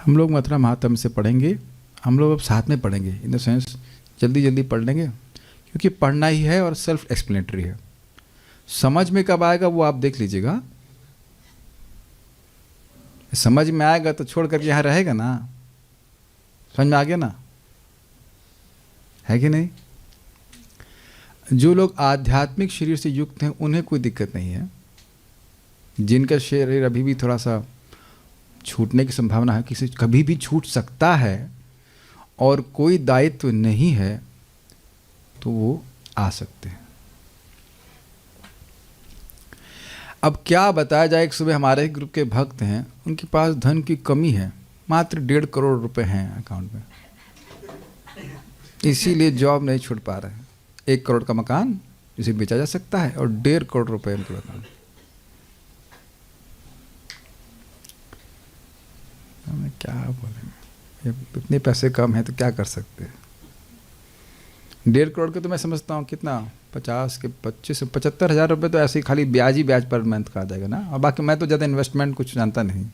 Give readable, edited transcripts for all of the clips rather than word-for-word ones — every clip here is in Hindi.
हम लोग मथुरा महात्म्य से पढ़ेंगे, हम लोग अब साथ में पढ़ेंगे, इन द सेंस जल्दी जल्दी पढ़ लेंगे, क्योंकि पढ़ना ही है और सेल्फ एक्सप्लेनेटरी है। समझ में कब आएगा वो आप देख लीजिएगा। समझ में आएगा तो छोड़ करके यहाँ रहेगा ना। समझ में आ गया ना, है कि नहीं? जो लोग आध्यात्मिक शरीर से युक्त हैं उन्हें कोई दिक्कत नहीं है। जिनका शरीर अभी भी थोड़ा सा छूटने की संभावना है, किसी कभी भी छूट सकता है और कोई दायित्व नहीं है, तो वो आ सकते हैं। अब क्या बताया जाए, एक सुबह हमारे ही ग्रुप के भक्त हैं, उनके पास धन की कमी है, मात्र 1.5 करोड़ रुपए हैं अकाउंट में, इसीलिए जॉब नहीं छूट पा रहे हैं। 1 करोड़ का मकान जिसे बेचा जा सकता है और 1.5 करोड़ रुपए उनके अकाउंट। हमें क्या बोलेंगे, इतने पैसे कम हैं तो क्या कर सकते हैं। 1.5 करोड़ के तो मैं समझता हूँ कितना 50 के 25 75 हज़ार रुपये तो ऐसे ही खाली ब्याज ही ब्याज पर मंथ का आ जाएगा ना। और बाकी मैं तो ज़्यादा इन्वेस्टमेंट कुछ जानता नहीं,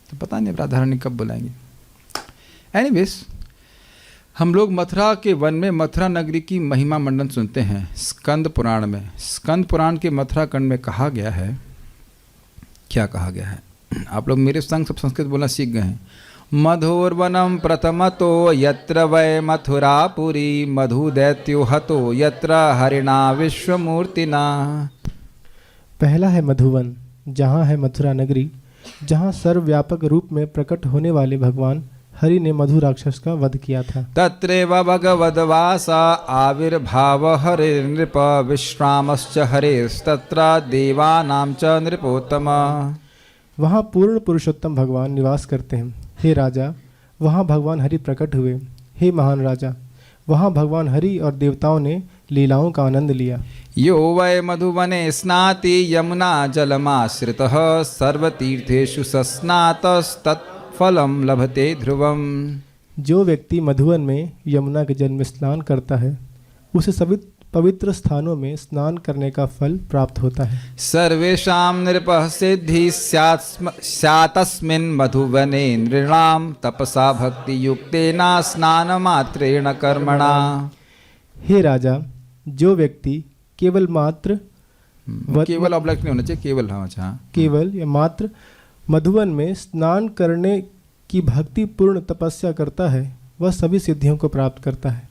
तो पता नहीं राधारानी कब बुलाएंगी। एनीवेज, हम लोग मथुरा के वन में मथुरा नगरी की महिमा मंडन सुनते हैं स्कंद पुराण में। स्कंद पुराण के मथुरा खंड में कहा गया है, क्या कहा गया है, आप लोग मेरे संग सब संस्कृत बोलना सीख गए हैं। मधुर्वनम प्रथमतो यत्र वै मथुरापुरी मधु दैत्यो हतो यत्र हरिणा विश्वमूर्तिना। पहला है मधुवन, जहाँ है मथुरा नगरी, जहाँ सर्वव्यापक रूप में प्रकट होने वाले भगवान हरि ने मधु राक्षस का वध किया था। तत्रैव भगवद्वासा आविर्भाव हरे नृप विश्रामश्च हरेस्तत्र देवानां च नृपोत्तम। वहाँ पूर्ण पुरुषोत्तम भगवान निवास करते हैं। हे राजा, वहाँ भगवान हरि प्रकट हुए। हे महान राजा, वहाँ भगवान हरि और देवताओं ने लीलाओं का आनंद लिया। यो वै मधुवने स्नाति यमुना जलमाश्रितः सर्वतीर्थेषु सस्नातस्तत्फलं लभते ध्रुवम्। जो व्यक्ति मधुवन में यमुना के जल में स्नान करता है, उसे सभी पवित्र स्थानों में स्नान करने का फल प्राप्त होता है। सर्वेषां नृपः सिद्धि स्यात्तस्मिन् मधुवने नृणां तपसा भक्ति युक्तेन स्नान मात्रेण कर्मणा। हे राजा, जो व्यक्ति केवल मात्र केवल ऑब्जेक्ट नहीं होना चाहिए, केवल हाँ अच्छा केवल या मात्र मधुवन में स्नान करने की भक्ति पूर्ण तपस्या करता है, वह सभी सिद्धियों को प्राप्त करता है।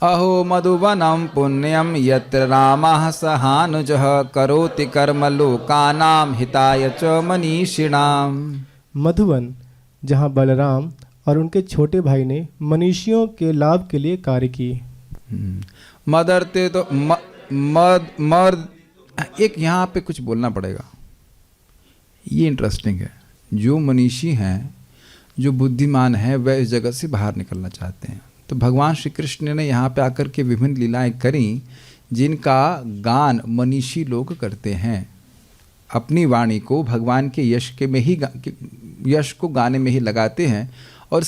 अहो मधुवनम पुण्यम यत्र रामः सहानुजः करोति कर्म लोकानां हिताय च मनीषिणाम। मधुवन, जहाँ बलराम और उनके छोटे भाई ने मनीषियों के लाभ के लिए कार्य किए। मदरते तो मर्द एक यहाँ पे कुछ बोलना पड़ेगा, ये इंटरेस्टिंग है। जो मनीषी हैं, जो बुद्धिमान हैं, वह इस जगत से बाहर निकलना चाहते हैं, तो भगवान श्री कृष्ण ने यहाँ पे आकर के विभिन्न लीलाएं करी, जिनका गान मनीषी लोग करते हैं। अपनी वाणी को भगवान के यश के में ही यश को गाने में ही लगाते हैं और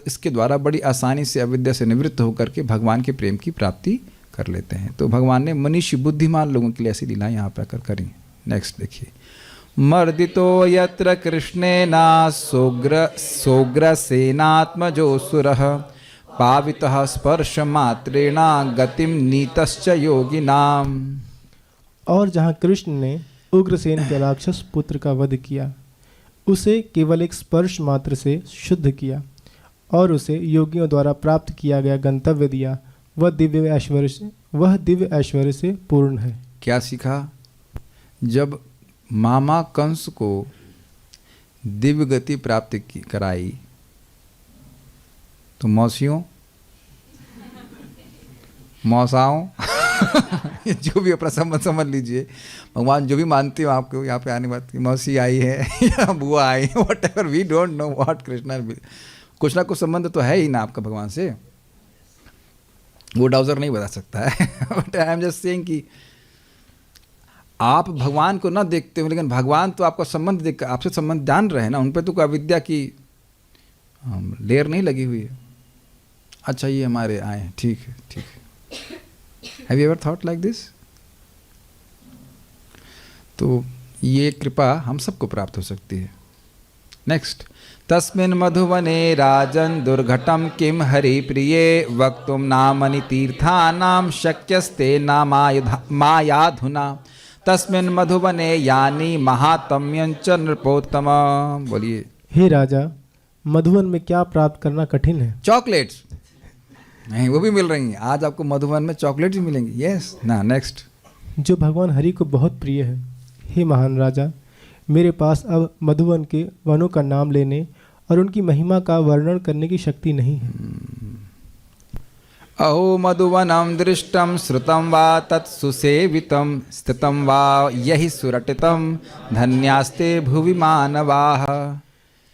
इसके द्वारा बड़ी आसानी से अविद्या से निवृत्त होकर के भगवान के प्रेम की प्राप्ति कर लेते हैं। तो भगवान ने मनीषी बुद्धिमान लोगों के लिए ऐसी लीलाएं यहाँ पर आकर करी। नेक्स्ट देखिए, मर्दितो यत्र कृष्णेना सोग्र सेनात्मजो सुरः पावितः स्पर्श मात्रेण गतिम नीतश्च योगिनाम। और जहाँ कृष्ण ने उग्रसेन के राक्षस पुत्र का वध किया, उसे केवल एक स्पर्श मात्र से शुद्ध किया और उसे योगियों द्वारा प्राप्त किया गया गंतव्य दिया, वह दिव्य ऐश्वर्य से पूर्ण है। क्या सीखा? जब मामा कंस को दिव्य गति प्राप्त कराई, तो मौसियों मौसाओं जो भी अपना संबंध समझ लीजिए, भगवान जो भी मानती हो आपको यहाँ पे आने बात की, मौसी आई है या बुआ आई है, whatever, we don't know what Krishna, कुछ ना कुछ संबंध तो है ही ना आपका भगवान से, वो डाउजर नहीं बता सकता है। But I am just saying कि आप भगवान को ना देखते हो, लेकिन भगवान तो आपका संबंध देख, आपसे संबंध जान रहे हैं ना, उन पर तो कोई अविद्या की लेयर नहीं लगी हुई है। अच्छा ये हमारे आए हैं, ठीक है ठीक है। Have you ever thought like this? तो ये कृपा हम सबको प्राप्त हो सकती है। नेक्स्ट, तस्मिन् मधुवने राजन् दुर्घटं किं हरिप्रिये वक्तुं नामनि तीर्थानां शक्यस्ते मायाधुना तस्मिन् मधुवने यानि महात्म्यञ्च नृपोत्तम। बोलिए। हे राजा, मधुवन में क्या प्राप्त करना कठिन है? चॉकलेट्स नहीं, वो भी मिल रही हैं आज आपको मधुवन में, चॉकलेट्स भी मिलेंगी। यस ना, नेक्स्ट। जो भगवान हरि को बहुत प्रिय है। हे महान राजा, मेरे पास अब मधुवन के वनों का नाम लेने और उनकी महिमा का वर्णन करने की शक्ति नहीं है। अहो मधुवनं दृष्टं श्रुतं वा तत्सुसेवितं स्थितं वा यहि सुरटितं धन्यास्ते भुवि मानवाः।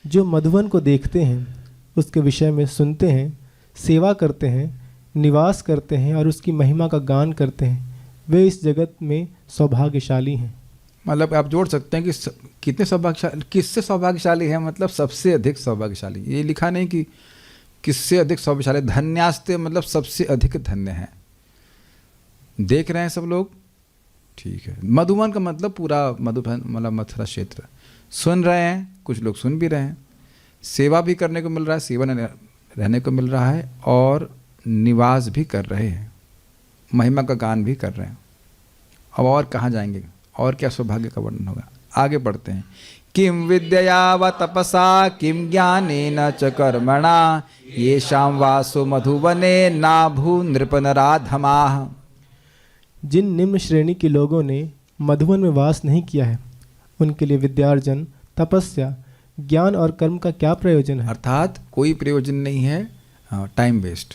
जो मधुवन को देखते हैं, उसके विषय में सुनते हैं, सेवा करते हैं, निवास करते हैं और उसकी महिमा का गान करते हैं, वे इस जगत में सौभाग्यशाली हैं। मतलब आप जोड़ सकते हैं कि कितने सौभाग्यशाली, किससे सौभाग्यशाली है, मतलब सबसे अधिक सौभाग्यशाली। ये लिखा नहीं कि किससे अधिक सौभाग्यशाली, धन्यास्ते मतलब सबसे अधिक धन्य है। देख रहे हैं सब लोग, ठीक है। मधुवन का मतलब पूरा मधुबन मतलब मथुरा क्षेत्र। सुन रहे हैं, कुछ लोग सुन भी रहे हैं, सेवा भी करने को मिल रहा है, सेवा रहने को मिल रहा है और निवास भी कर रहे हैं, महिमा का गान भी कर रहे हैं। अब और कहाँ जाएंगे, और क्या सौभाग्य का वर्णन होगा। आगे बढ़ते हैं। किम विद्यया व तपसा किम ज्ञानेन च कर्मणा येषां वासो मधुवने नाभू नृपनराधमाः। जिन निम्न श्रेणी के लोगों ने मधुवन में वास नहीं किया है, उनके लिए विद्यार्जन, तपस्या, ज्ञान और कर्म का क्या प्रयोजन है? अर्थात कोई प्रयोजन नहीं है, टाइम वेस्ट।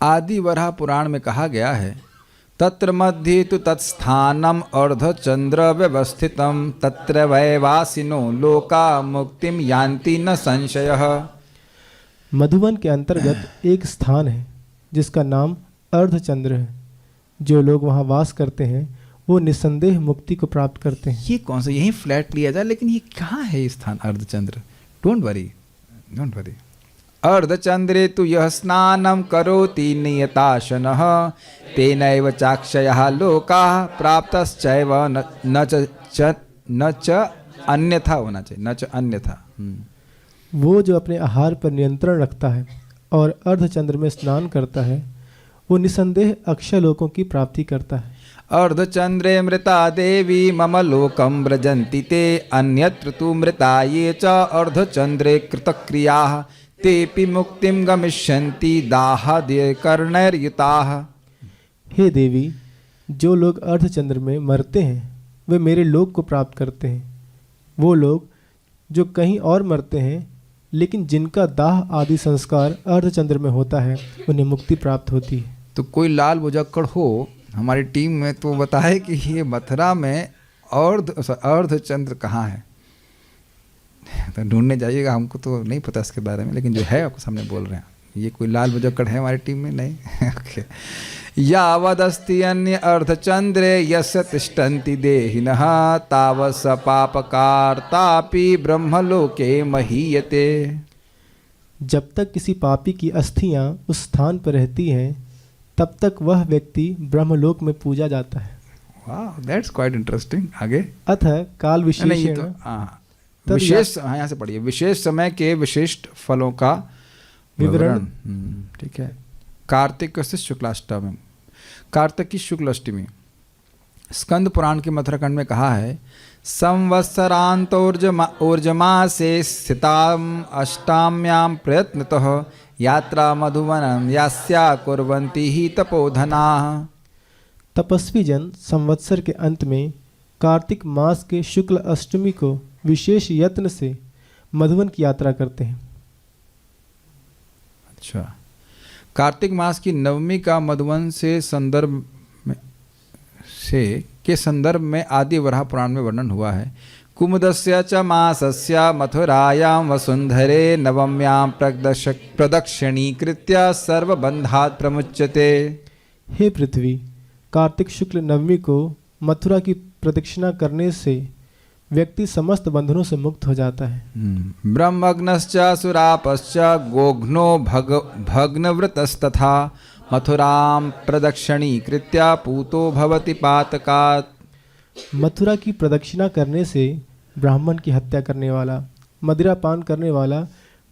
आदि वराह पुराण में कहा गया है, तत्र मध्ये तु तत्स्थानम अर्धचंद्र व्यवस्थितम तत्र वैवासिनो लोका मुक्तिम यान्ति न संशयः। मधुवन के अंतर्गत एक स्थान है जिसका नाम अर्धचंद्र है। जो लोग वहाँ वास करते हैं वो निस्संदेह मुक्ति को प्राप्त करते हैं। ये कौन सा, यही फ्लैट लिया जाए, लेकिन ये कहाँ है ये स्थान अर्धचंद्र? Don't worry, don't worry. अर्धचंद्रे तु यः स्नानं करोति नियताशनः तेनैव चाक्षयः लोकाः प्राप्तश्चैव न च अन्यथा होना चाहिए, न च अन्यथा। वो जो अपने आहार पर नियंत्रण रखता है और अर्धचंद्र में स्नान करता है, वो निसंदेह अक्षय लोकों की प्राप्ति करता है। अर्धचंद्रे मृता देवी मम लोकं व्रजन्ति ते अन्यत्र तु मृता ये च अर्धचंद्रे कृतक्रियाः तेपि मुक्तिं गमिष्यन्ति दाहादय कर्णैर्युताः। हे देवी, जो लोग अर्धचंद्र में मरते हैं वे मेरे लोक को प्राप्त करते हैं। वो लोग जो कहीं और मरते हैं लेकिन जिनका दाह आदि संस्कार अर्धचंद्र में होता है, उन्हें मुक्ति प्राप्त होती है। तो कोई लाल बुझक्कड़ हो हमारी टीम में तो बताए कि ये मथुरा में अर्धचंद्र कहाँ है। तो ढूंढने जाइएगा, हमको तो नहीं पता इसके बारे में, लेकिन जो है आपको सामने बोल रहे हैं। ये कोई लाल बुझक्कड़ है हमारी टीम में? नहीं। ओके। यावदस्ति अन्य अर्धचंद्रे यस्य तिष्ठन्ति देहिनः तावत् स पापकार्तापि ब्रह्मलोके महीयते। जब तक किसी पापी की अस्थियां उस स्थान पर रहती हैं, तब तक वह व्यक्ति ब्रह्मलोक में पूजा जाता है। वाह, दैट्स क्वाइट इंटरेस्टिंग। आगे। अतः काल विशेष विशेष, हाँ यहाँ से पढ़िए, विशेष समय के विशिष्ट फलों का विवरण। ठीक है। कार्तिक से शुक्लाष्टमी, कार्तिक की शुक्ल अष्टमी। स्कंद पुराण के मथुराखंड में कहा है, संवत्सरांतोर्जमासे स्थिताम अष्टाम्याम प्रयत्नतः यात्रा मधुवनम यास्या कुर्वन्ति ही तपोधनाः। तपस्वी जन संवत्सर के अंत में कार्तिक मास के शुक्ल अष्टमी को विशेष यत्न से मधुवन की यात्रा करते हैं। अच्छा। कार्तिक मास की नवमी का मधुवन से संदर्भ में आदि वराह पुराण में वर्णन हुआ है। कुमुदस्य च मासस्य मथुरायां वसुंधरे नवम्यां प्रदक्षिणीकृत्य सर्वबंधात् प्रमुच्यते। हे पृथ्वी, कार्तिक शुक्ल नवमी को मथुरा की प्रदक्षिणा करने से व्यक्ति समस्त बंधनों से मुक्त हो जाता है। ब्रह्मग्नश्च सुरापश्च गोघ्नो भग्नव्रतस्तथा मथुरां प्रदक्षिणीकृत्य पूतो भवति पातकात्। मथुरा की प्रदक्षिणा करने से ब्राह्मण की हत्या करने वाला, मदिरा पान करने वाला,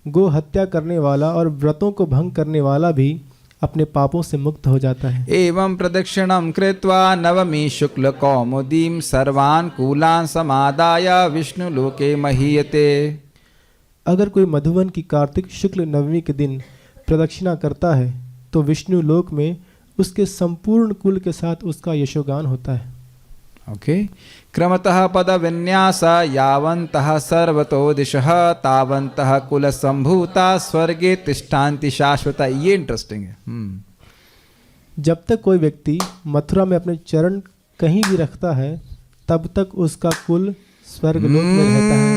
गो हत्या करने वाला और व्रतों को भंग करने वाला भी अपने पापों से मुक्त हो जाता है। एवं प्रदक्षिणं कृत्वा नवमी शुक्ल कौमुदीं सर्वान् कूलान् समादाय विष्णु लोके महीयते। अगर कोई मधुवन की कार्तिक शुक्ल नवमी के दिन प्रदक्षिणा करता है तो विष्णु लोक में उसके संपूर्ण कुल के साथ उसका यशोगान होता है। ओके, क्रमतः पद विन्यास यावन्तः सर्वतो दिशः तावन्तः कुल संभूता स्वर्गे तिष्ठान्ति शाश्वता। ये इंटरेस्टिंग है। जब तक कोई व्यक्ति मथुरा में अपने चरण कहीं भी रखता है तब तक उसका कुल स्वर्ग लोक में रहता है।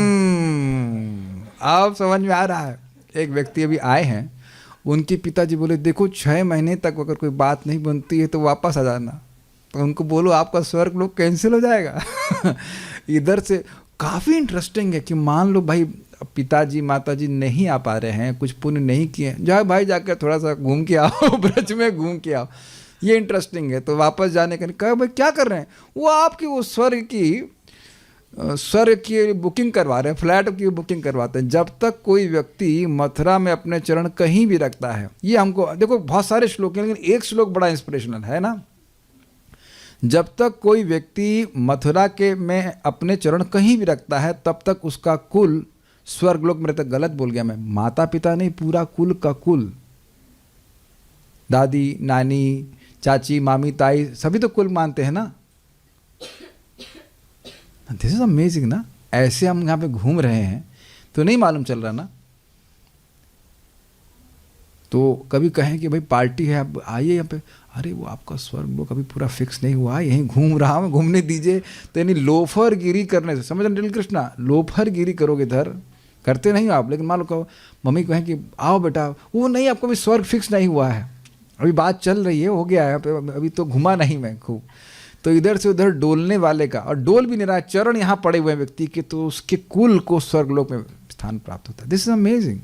अब समझ में आ रहा है। एक व्यक्ति अभी आए हैं, उनके पिताजी बोले देखो 6 महीने तक अगर कोई बात नहीं बनती है तो वापस आ जाना। तो उनको बोलो आपका स्वर्ग लोक कैंसिल हो जाएगा। इधर से काफ़ी इंटरेस्टिंग है कि मान लो भाई पिताजी माताजी नहीं आ पा रहे हैं, कुछ पुण्य नहीं किए, जाओ भाई जाकर थोड़ा सा घूम के आओ, ब्रज में घूम के आओ। ये इंटरेस्टिंग है। तो वापस जाने का कहा भाई क्या कर रहे हैं, वो आपकी वो स्वर्ग की बुकिंग करवा रहे हैं, फ्लैट की बुकिंग करवाते हैं। जब तक कोई व्यक्ति मथुरा में अपने चरण कहीं भी रखता है, ये हमको देखो बहुत सारे श्लोक हैं लेकिन एक श्लोक बड़ा इंस्पिरेशनल है ना। जब तक कोई व्यक्ति मथुरा के में अपने चरण कहीं भी रखता है तब तक उसका कुल स्वर्गलोक में रहता। गलत बोल गया मैं, माता पिता नहीं, पूरा कुल का कुल, दादी नानी चाची मामी ताई सभी तो कुल मानते हैं ना। दिस इज अमेजिंग ना। ऐसे हम यहाँ पे घूम रहे हैं तो नहीं मालूम चल रहा ना। तो कभी कहें कि भाई पार्टी है आप आइए यहाँ पे, अरे वो आपका स्वर्ग लोक अभी पूरा फिक्स नहीं हुआ, यहीं घूम रहा हूँ, घूमने दीजिए। तो यानी लोफर गिरी करने से, समझ रहे कृष्णा, लोफर गिरी करोगे इधर, करते नहीं हो आप। लेकिन मान लो कहो मम्मी कहें कि आओ बेटा, वो नहीं आपको अभी स्वर्ग फिक्स नहीं हुआ है, अभी बात चल रही है, हो गया है, अभी तो घुमा नहीं मैं खूब। तो इधर से उधर डोलने वाले का, और डोल भी नहीं रहा, चरण यहाँ पड़े हुए व्यक्ति के, तो उसके कुल को स्वर्गलोक में स्थान प्राप्त होता है। This is amazing.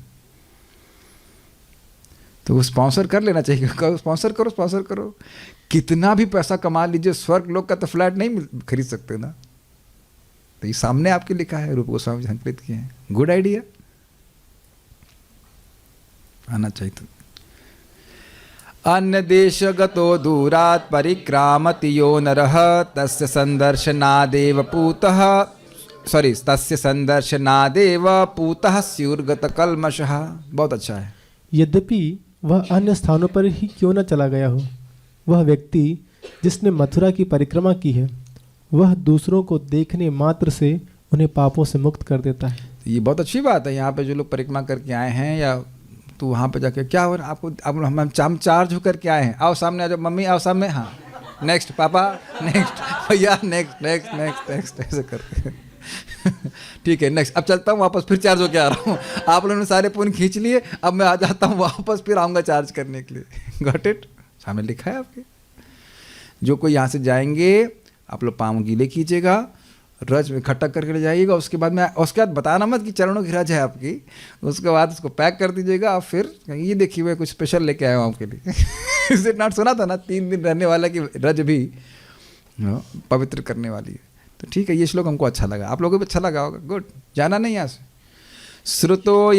तो वो स्पॉन्सर कर लेना चाहिए, स्पॉन्सर करो स्पॉन्सर करो, कितना भी पैसा कमा लीजिए, स्वर्ग लोक का तो फ्लैट नहीं खरीद सकते ना। तो ये सामने आपके लिखा है, रूप गोस्वामी जी संकलित किए हैं। गुड आइडिया, आना चाहिए। तो अन्य देश गतो दूरात् परिक्रामति यो नरः तस्य संदर्शनादेव पूतः तस्य संदर्शनादेव पूतः स्युर्गत कल्मषः। बहुत अच्छा है। यद्यपि वह अन्य स्थानों पर ही क्यों न चला गया हो, वह व्यक्ति जिसने मथुरा की परिक्रमा की है वह दूसरों को देखने मात्र से उन्हें पापों से मुक्त कर देता है। ये बहुत अच्छी बात है। यहाँ पे जो लोग परिक्रमा करके आए हैं, या तो वहाँ पे जाके क्या हो रहा है आपको, अब हम चार्ज होकर के आए हैं, आओ सामने आ जाओ, मम्मी आओ सामने, हाँ नेक्स्ट पापा, नेक्स्ट भैया, नेक्स्ट नेक्स्ट नेक्स्ट नेक्स्ट, ऐसे करके ठीक है नेक्स्ट, अब चलता हूँ वापस, फिर चार्ज होके आ रहा हूँ। आप लोगों ने सारे फोन खींच लिए, अब मैं आ जाता हूँ वापस, फिर आऊँगा चार्ज करने के लिए। Got it? सामने लिखा है आपके। जो कोई यहाँ से जाएंगे आप लोग पाँव गीले कीजिएगा, रज में खटक करके ले जाइएगा, उसके बाद बताना मत कि चरणों की रज है आपकी, उसके बाद उसको पैक कर दीजिएगा। आप फिर ये देखिए हुए कुछ स्पेशल लेके आया हूँ आपके लिए। इसे नाट सुना था ना, 3 दिन रहने वाला की रज भी पवित्र करने वाली है। तो ठीक है, ये श्लोक हमको अच्छा लगा, आप लोगों को भी अच्छा लगा होगा। गुड, जाना नहीं यहाँ से। श्रुतो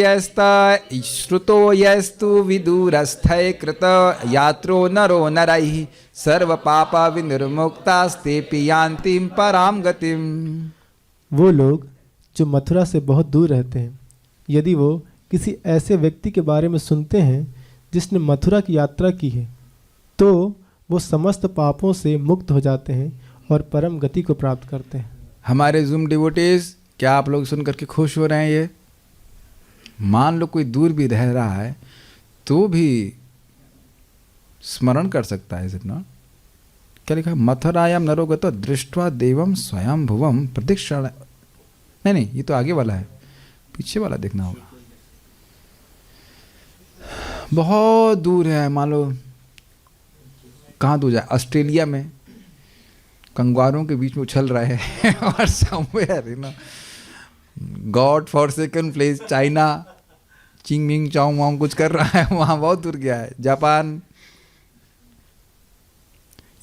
यस्तु विदुरस्थै कृत यात्रो नरो नरैः सर्व पापा विनिर्मुक्तास्ते यान्तिं पराम गतिम। वो लोग जो मथुरा से बहुत दूर रहते हैं, यदि वो किसी ऐसे व्यक्ति के बारे में सुनते हैं जिसने मथुरा की यात्रा की है, तो वो समस्त पापों से मुक्त हो जाते हैं और परम गति को प्राप्त करते हैं। हमारे ज़ूम डिवोटीज, क्या आप लोग सुन करके खुश हो रहे हैं? ये मान लो कोई दूर भी रह रहा है तो भी स्मरण कर सकता है, इज इट नॉट? क्या लिखा है? मथुरायाम नरोगतो दृष्ट्वा देवम स्वयं भुवम प्रदीक्षण। नहीं, ये तो आगे वाला है, पीछे वाला देखना होगा। बहुत दूर है, मान लो कहाँ दूर जाए, ऑस्ट्रेलिया में कंगारों के बीच में उछल रहे हैं और somewhere, you know, god for second place, China, चिंगमिंग चाओंग वाओंग कुछ कर रहा है वहाँ, बहुत दूर गया है, जापान।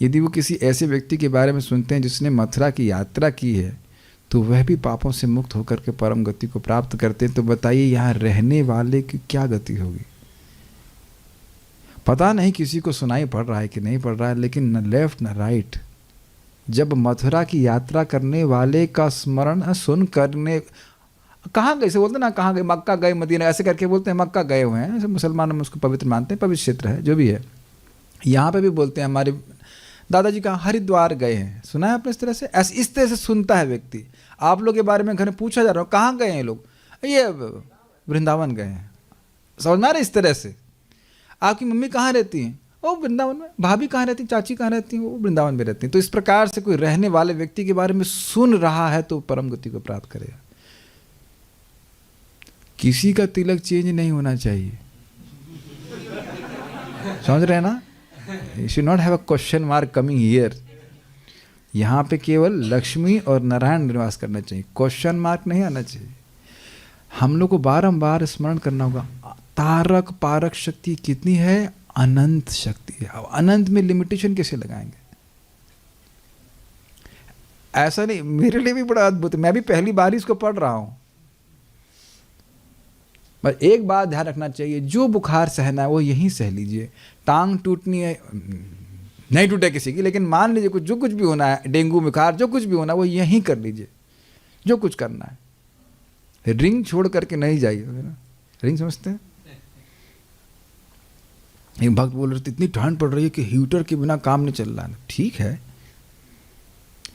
यदि वो किसी ऐसे व्यक्ति के बारे में सुनते हैं जिसने मथुरा की यात्रा की है, तो वह भी पापों से मुक्त होकर के परम गति को प्राप्त करते हैं। तो बताइए यहाँ रहने वाले की क्या गति होगी? पता नहीं किसी को सुनाई पड़ रहा है कि नहीं पड़ रहा है, लेकिन न लेफ्ट न राइट। जब मथुरा की यात्रा करने वाले का स्मरण सुन करने, कहाँ गए से बोलते ना, कहाँ गए, मक्का गए, मदीना, ऐसे करके बोलते हैं मक्का गए हुए हैं। ऐसे मुसलमानों में उसको पवित्र मानते हैं, पवित्र क्षेत्र है जो भी है। यहाँ पे भी बोलते हैं हमारे दादाजी कहाँ हरिद्वार गए हैं, सुना है आपने इस तरह से? ऐसे इस तरह से सुनता है व्यक्ति। आप लोग के बारे में घर में पूछा जा रहा हो कहाँ गए हैं लोग, ये वृंदावन गए हैं, समझ में आ रहा है? इस तरह से आपकी मम्मी कहाँ रहती हैं, वो वृंदावन में, भाभी कहाँ रहती हैं, चाची कहाँ रहती हैं, वो वृंदावन में रहती हैं। तो इस प्रकार से कोई रहने वाले व्यक्ति के बारे में सुन रहा है तो परम गति को प्राप्त करेगा। किसी का तिलक चेंज नहीं होना चाहिए, समझ रहे हैं ना? You should not have a question mark coming here. यहाँ पे केवल लक्ष्मी और नारायण निवास करना चाहिए, क्वेश्चन मार्क नहीं आना चाहिए। हम लोग को बारंबार स्मरण करना होगा, तारक पारक शक्ति कितनी है? अनंत शक्ति है। अब अनंत में लिमिटेशन कैसे लगाएंगे? ऐसा नहीं, मेरे लिए भी बड़ा अद्भुत है, मैं भी पहली बार ही इसको पढ़ रहा हूं। बस एक बात ध्यान रखना चाहिए, जो बुखार सहना है वो यहीं सह लीजिए। टांग टूटनी है, नहीं टूटे किसी की, लेकिन मान लीजिए कुछ जो कुछ भी होना है, डेंगू बुखार जो कुछ भी होना है वो यहीं कर लीजिए, जो कुछ करना है। रिंग छोड़ करके नहीं जाइए ना, रिंग समझते हैं? एक भक्त बोल रहे थे इतनी ठंड पड़ रही है कि हीटर के बिना काम नहीं चल रहा है। ठीक है,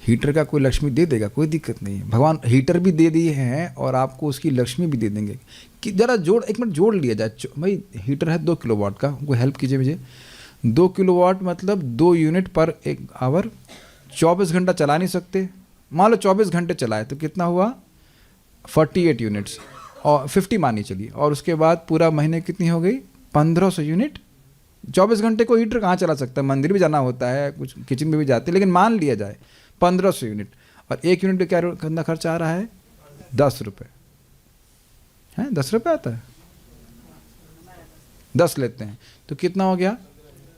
हीटर का कोई लक्ष्मी दे देगा, कोई दिक्कत नहीं है। भगवान हीटर भी दे दिए हैं और आपको उसकी लक्ष्मी भी दे देंगे। कि जरा जोड़, एक मिनट जोड़ लिया जाए भाई। हीटर है 2 किलोवाट का, कोई हेल्प कीजिए मुझे। 2 किलोवाट मतलब 2 यूनिट पर एक आवर, 24 घंटा चला नहीं सकते। मान लो 24 घंटे चलाए तो कितना हुआ? 48 यूनिट्स, और 50 मानी चलिए। और उसके बाद पूरा महीने कितनी हो गई? 1500 यूनिट। 24 घंटे को हीटर कहाँ चला सकता है? मंदिर भी जाना होता है, कुछ किचन में भी जाते हैं, लेकिन मान लिया जाए 1500 यूनिट। और 1 यूनिट क्या कितना खर्चा आ रहा है? 10 रुपये है, 10 रुपये आता है, 10 लेते हैं तो कितना हो गया?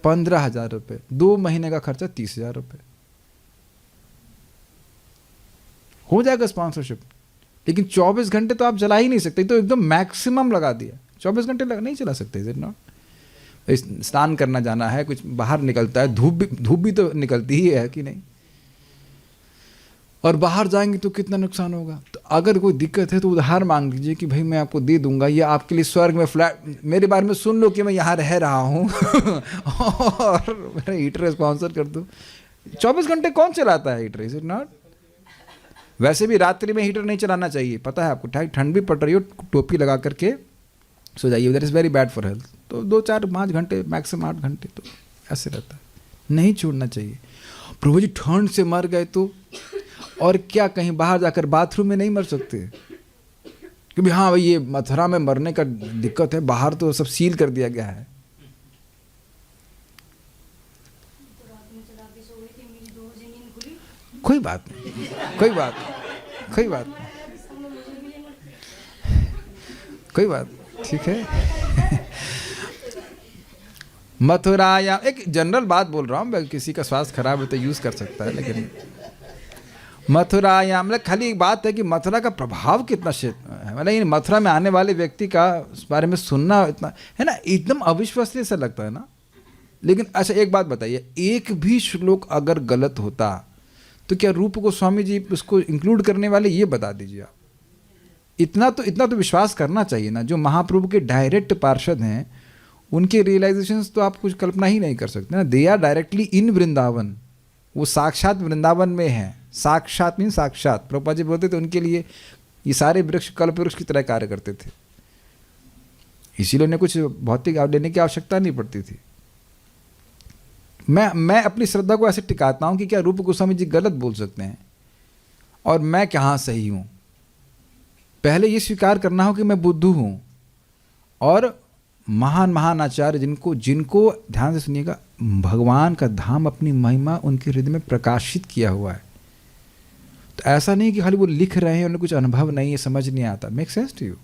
15,000 रुपये। 2 महीने का खर्चा 30,000 रुपये हो जाएगा स्पॉन्सरशिप। लेकिन 24 घंटे तो आप जला ही नहीं सकते, तो एकदम मैक्सिमम लगा दिया। 24 घंटे नहीं चला सकते, इज इट नॉट? स्नान करना जाना है, कुछ बाहर निकलता है, धूप भी तो निकलती ही है कि नहीं? और बाहर जाएंगे तो कितना नुकसान होगा। तो अगर कोई दिक्कत है तो उधार मांग लीजिए कि भाई मैं आपको दे दूंगा, या आपके लिए स्वर्ग में फ्लैट, मेरे बारे में सुन लो कि मैं यहाँ रह रहा हूँ और मेरा हीटर स्पॉन्सर कर दो। 24 घंटे कौन चलाता है हीटर? Is it not? वैसे भी रात्रि में हीटर नहीं चलाना चाहिए, पता है आपको। ठंड भी पड़ रही हो, टोपी लगा करके सो जाइए, that is very bad for health. तो 2, 4, 5 घंटे, मैक्सिमम 8 घंटे तो ऐसे रहता है, नहीं छोड़ना चाहिए। प्रभु जी ठंड से मर गए तो और क्या, कहीं बाहर जाकर बाथरूम में नहीं मर सकते? क्योंकि हाँ भाई ये मथुरा में मरने का दिक्कत है, बाहर तो सब सील कर दिया गया है। कोई बात नहीं, कोई बात नहीं, कोई बात नहीं, कोई बात, ठीक है। मथुरा, या एक जनरल बात बोल रहा हूँ, किसी का स्वास्थ्य खराब है तो यूज़ कर सकता है, लेकिन मथुरा या मतलब खाली एक बात है कि मथुरा का प्रभाव कितना है। मतलब मथुरा में आने वाले व्यक्ति का उस बारे में सुनना इतना है ना, एकदम अविश्वसनीय सा लगता है ना। लेकिन अच्छा एक बात बताइए, एक भी श्लोक अगर गलत होता तो क्या रूप गोस्वामी जी उसको इंक्लूड करने वाले, ये बता दीजिए आप। इतना तो विश्वास करना चाहिए ना। जो महाप्रभु के डायरेक्ट पार्षद हैं उनके रियलाइजेशंस तो आप कुछ कल्पना ही नहीं कर सकते ना। They are directly in Vrindavan, वो साक्षात वृंदावन में हैं। साक्षात मीन साक्षात, प्रभुपाद जी बोलते थे उनके लिए ये सारे वृक्ष कल्प वृक्ष की तरह कार्य करते थे, इसीलिए उन्हें कुछ भौतिक लेने की आवश्यकता नहीं पड़ती थी। मैं अपनी श्रद्धा को ऐसे टिकाता हूं कि क्या रूप गोस्वामी जी गलत बोल सकते हैं और मैं कहाँ सही हूं। पहले ये स्वीकार करना हो कि मैं बुद्धू हूं, और महान महान आचार्य जिनको ध्यान से सुनिएगा, भगवान का धाम अपनी महिमा उनके हृदय में प्रकाशित किया हुआ है। तो ऐसा नहीं कि खाली वो लिख रहे हैं, उन्हें कुछ अनुभव नहीं है, समझ नहीं आता। Make sense to you?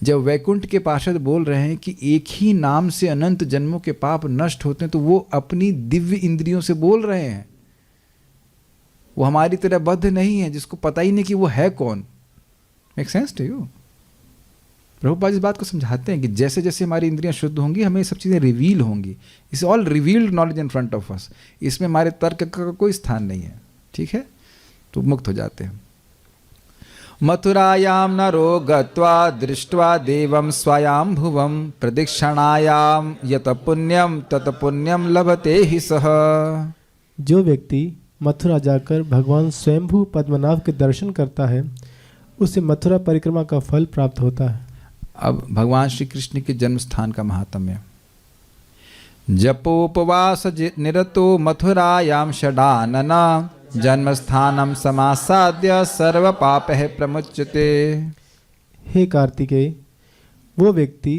जब वैकुंठ के पार्षद बोल रहे हैं कि एक ही नाम से अनंत जन्मों के पाप नष्ट होते हैं, तो वो अपनी दिव्य इंद्रियों से बोल रहे हैं। वो हमारी तरह बद्ध नहीं है जिसको पता ही नहीं कि वो है कौन। Make sense to you? Prabhupada इस बात को समझाते हैं कि जैसे जैसे हमारी इंद्रियां शुद्ध होंगी हमें ये सब चीज़ें रिवील होंगी। It's all revealed knowledge in front of us. इसमें हमारे तर्क का कोई स्थान नहीं है, ठीक है? तो मुक्त हो जाते हैं। मथुरायां नरो गत्वा दृष्ट्वा देवं स्वयंभुवं प्रदक्षिणायां यत पुण्यम तत पुण्यम लभते ही सह। जो व्यक्ति मथुरा जाकर भगवान स्वयंभू पद्मनाभ के दर्शन करता है उसे मथुरा परिक्रमा का फल प्राप्त होता है। अब भगवान श्री कृष्ण के जन्म स्थान का महात्म्य। जपोपवास निरतो मथुरायां षडानना जन्म स्थानम समासाद्य सर्व पापः प्रमुच्यते। हे कार्तिकेय, वो व्यक्ति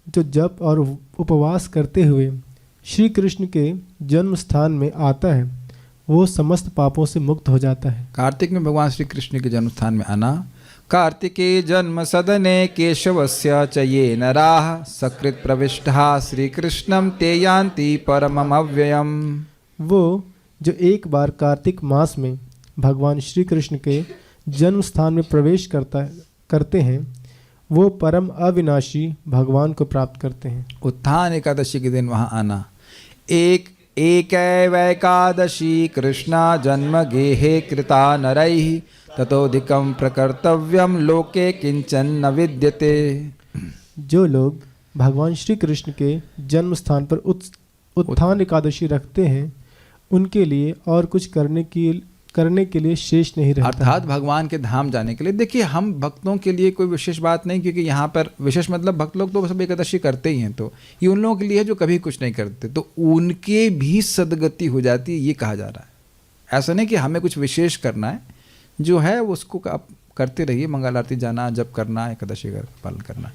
जो जप और उपवास करते हुए श्री कृष्ण के जन्म स्थान में आता है वो समस्त पापों से मुक्त हो जाता है। कार्तिक में भगवान श्री कृष्ण के जन्म स्थान में आना। कार्तिके जन्म सदने केशवस्य च ये नराः सकृत प्रविष्टः श्रीकृष्णं ते यान्ति परमम् अव्ययम्। वो जो एक बार कार्तिक मास में भगवान श्री कृष्ण के जन्म स्थान में प्रवेश करते हैं वो परम अविनाशी भगवान को प्राप्त करते हैं। उत्थान एकादशी के दिन वहाँ आना। एकैव एकादशी कृष्णा जन्म गेहे कृता नरैः ततोधिकं प्रकर्तव्यम लोके किंचन न विद्यते। जो लोग भगवान श्री कृष्ण के जन्म स्थान पर उत्थान एकादशी रखते हैं उनके लिए और कुछ करने के लिए शेष नहीं रहता। अर्थात भगवान के धाम जाने के लिए। देखिए, हम भक्तों के लिए कोई विशेष बात नहीं, क्योंकि यहाँ पर विशेष मतलब भक्त लोग तो सब एकादशी करते ही हैं, तो ये उन लोगों के लिए है जो कभी कुछ नहीं करते, तो उनके भी सदगति हो जाती है, ये कहा जा रहा है। ऐसा नहीं कि हमें कुछ विशेष करना है, जो है उसको आप करते रहिए। मंगल आरती जाना, जप करना, एकादशी का पालन करना।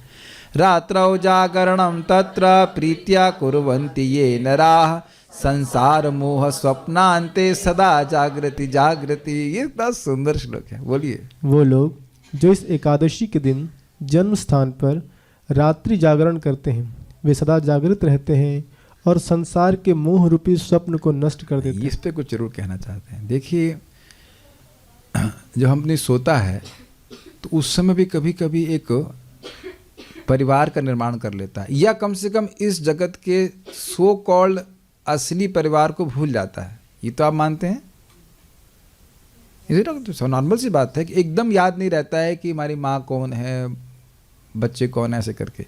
रात्रौ जागरणं तत्र प्रीत्या कुर्वन्ति ये नराः संसार मोह स्वप्नान्ते सदा जागृति जागृति। ये बड़ा सुंदर श्लोक है, बोलिए। वो लोग जो इस एकादशी के दिन जन्म स्थान पर रात्रि जागरण करते हैं वे सदा जागृत रहते हैं और संसार के मोह रूपी स्वप्न को नष्ट कर देते हैं। इस पे कुछ जरूर कहना चाहते हैं। देखिए, जब हम अपनी सोता है तो उस समय भी कभी कभी एक परिवार का निर्माण कर लेता है, या कम से कम इस जगत के सो कॉल्ड असली परिवार को भूल जाता है। ये तो आप मानते हैं? तो नॉर्मल सी बात है कि एकदम याद नहीं रहता है कि हमारी माँ कौन है, बच्चे कौन है, ऐसे करके।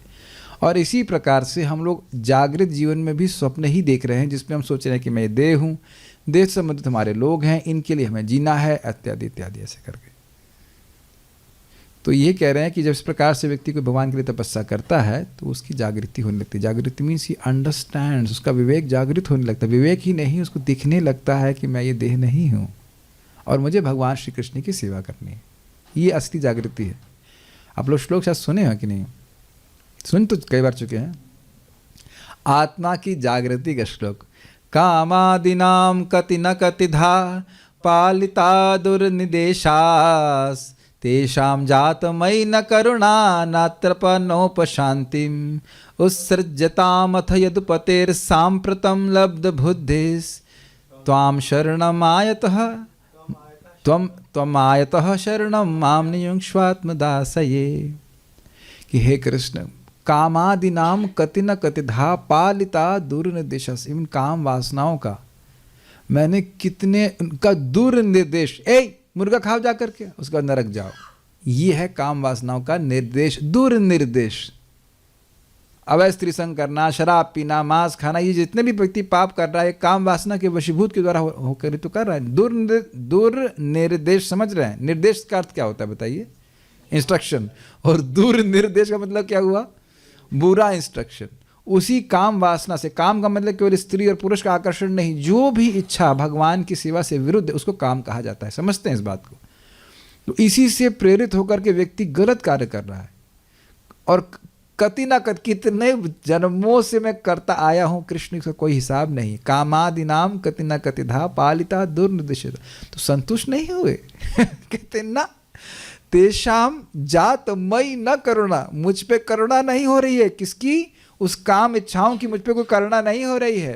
और इसी प्रकार से हम लोग जागृत जीवन में भी स्वप्न ही देख रहे हैं, जिसमें हम सोच रहे हैं कि मैं देह हूँ, देह से संबंधित हमारे लोग हैं, इनके लिए हमें जीना है, इत्यादि इत्यादि, ऐसे करके। तो ये कह रहे हैं कि जब इस प्रकार से व्यक्ति को भगवान के लिए तपस्या करता है तो उसकी जागृति होने लगती है। जागृति मीन्स ही अंडरस्टैंड्स, उसका विवेक जागृत होने लगता है। विवेक ही नहीं, उसको दिखने लगता है कि मैं ये देह नहीं हूँ और मुझे भगवान श्री कृष्ण की सेवा करनी है। ये असली जागृति है। आप लोग श्लोक शायद सुने हो कि नहीं? सुन तो कई बार चुके हैं। आत्मा की जागृति का श्लोक। कामादिनाम कति न कतिधा पालिता दुर्निदेशास तेषां जातमयि न करुणा नात्रपनोपशान्तिम् उत्सृज्यतामथ यदुपतेर्साम्प्रतं लब्धबुद्धिस् त्वां शरणमायतः त्वमायतः शरणं मां नियुङ्क्ष्वात्मदासये। कि हे कृष्ण, कामादिनाम कति न कतिधा पालिता दुर्निर्देशस। इन काम वासनाओं का मैंने कितने उनका दुर्निर्देश, मुर्गा खाओ जा करके, उसका नरक जाओ, ये है काम वासनाओं का निर्देश, दुर्निर्देश। अवैध स्त्री संग करना, शराब पीना, मांस खाना, ये जितने भी व्यक्ति पाप कर रहा है काम वासना के वशीभूत के द्वारा होकर तो कर रहा है। दुर्निर्देश समझ रहे हैं? निर्देश का अर्थ क्या होता है बताइए? इंस्ट्रक्शन। और दुर्निर्देश का मतलब क्या हुआ? बुरा इंस्ट्रक्शन। उसी काम वासना से, काम का मतलब केवल स्त्री और पुरुष का आकर्षण नहीं, जो भी इच्छा भगवान की सेवा से विरुद्ध है उसको काम कहा जाता है। समझते हैं इस बात को? तो इसी से प्रेरित होकर के व्यक्ति गलत कार्य कर रहा है। और कति ना कति, कितने जन्मों से मैं करता आया हूँ, कृष्ण का कोई हिसाब नहीं। कामादिनाम कति ना कतिधा पालिता दुर्निर्देशिता। तो संतुष्ट नहीं हुए कहते ना, तेषाम जात मई न करुणा, मुझ पे करुणा नहीं हो रही है। किसकी? उस काम इच्छाओं की मुझ पे कोई करुणा नहीं हो रही है।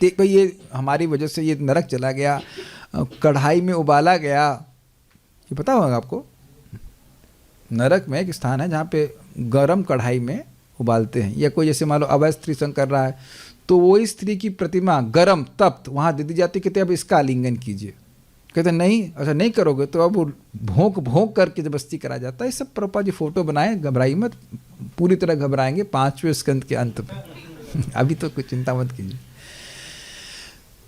देखो, ये हमारी वजह से ये नरक चला गया, कढ़ाई में उबाला गया, ये पता होगा आपको, नरक में एक स्थान है जहाँ पे गरम कढ़ाई में उबालते हैं। या कोई जैसे मान लो अवैध स्त्री संग कर रहा है तो वही स्त्री की प्रतिमा गरम तप्त वहाँ दे दी जाती, कहते अब इसका आलिंगन कीजिए, कहते नहीं, अच्छा नहीं करोगे तो अब भोंक भोंक करके जबरदस्ती करा जाता है। ये सब प्रभुपाद जी फोटो बनाए, घबराई मत, पूरी तरह घबराएंगे 5वें स्कंद के अंत में अभी तो कुछ चिंता मत कीजिए।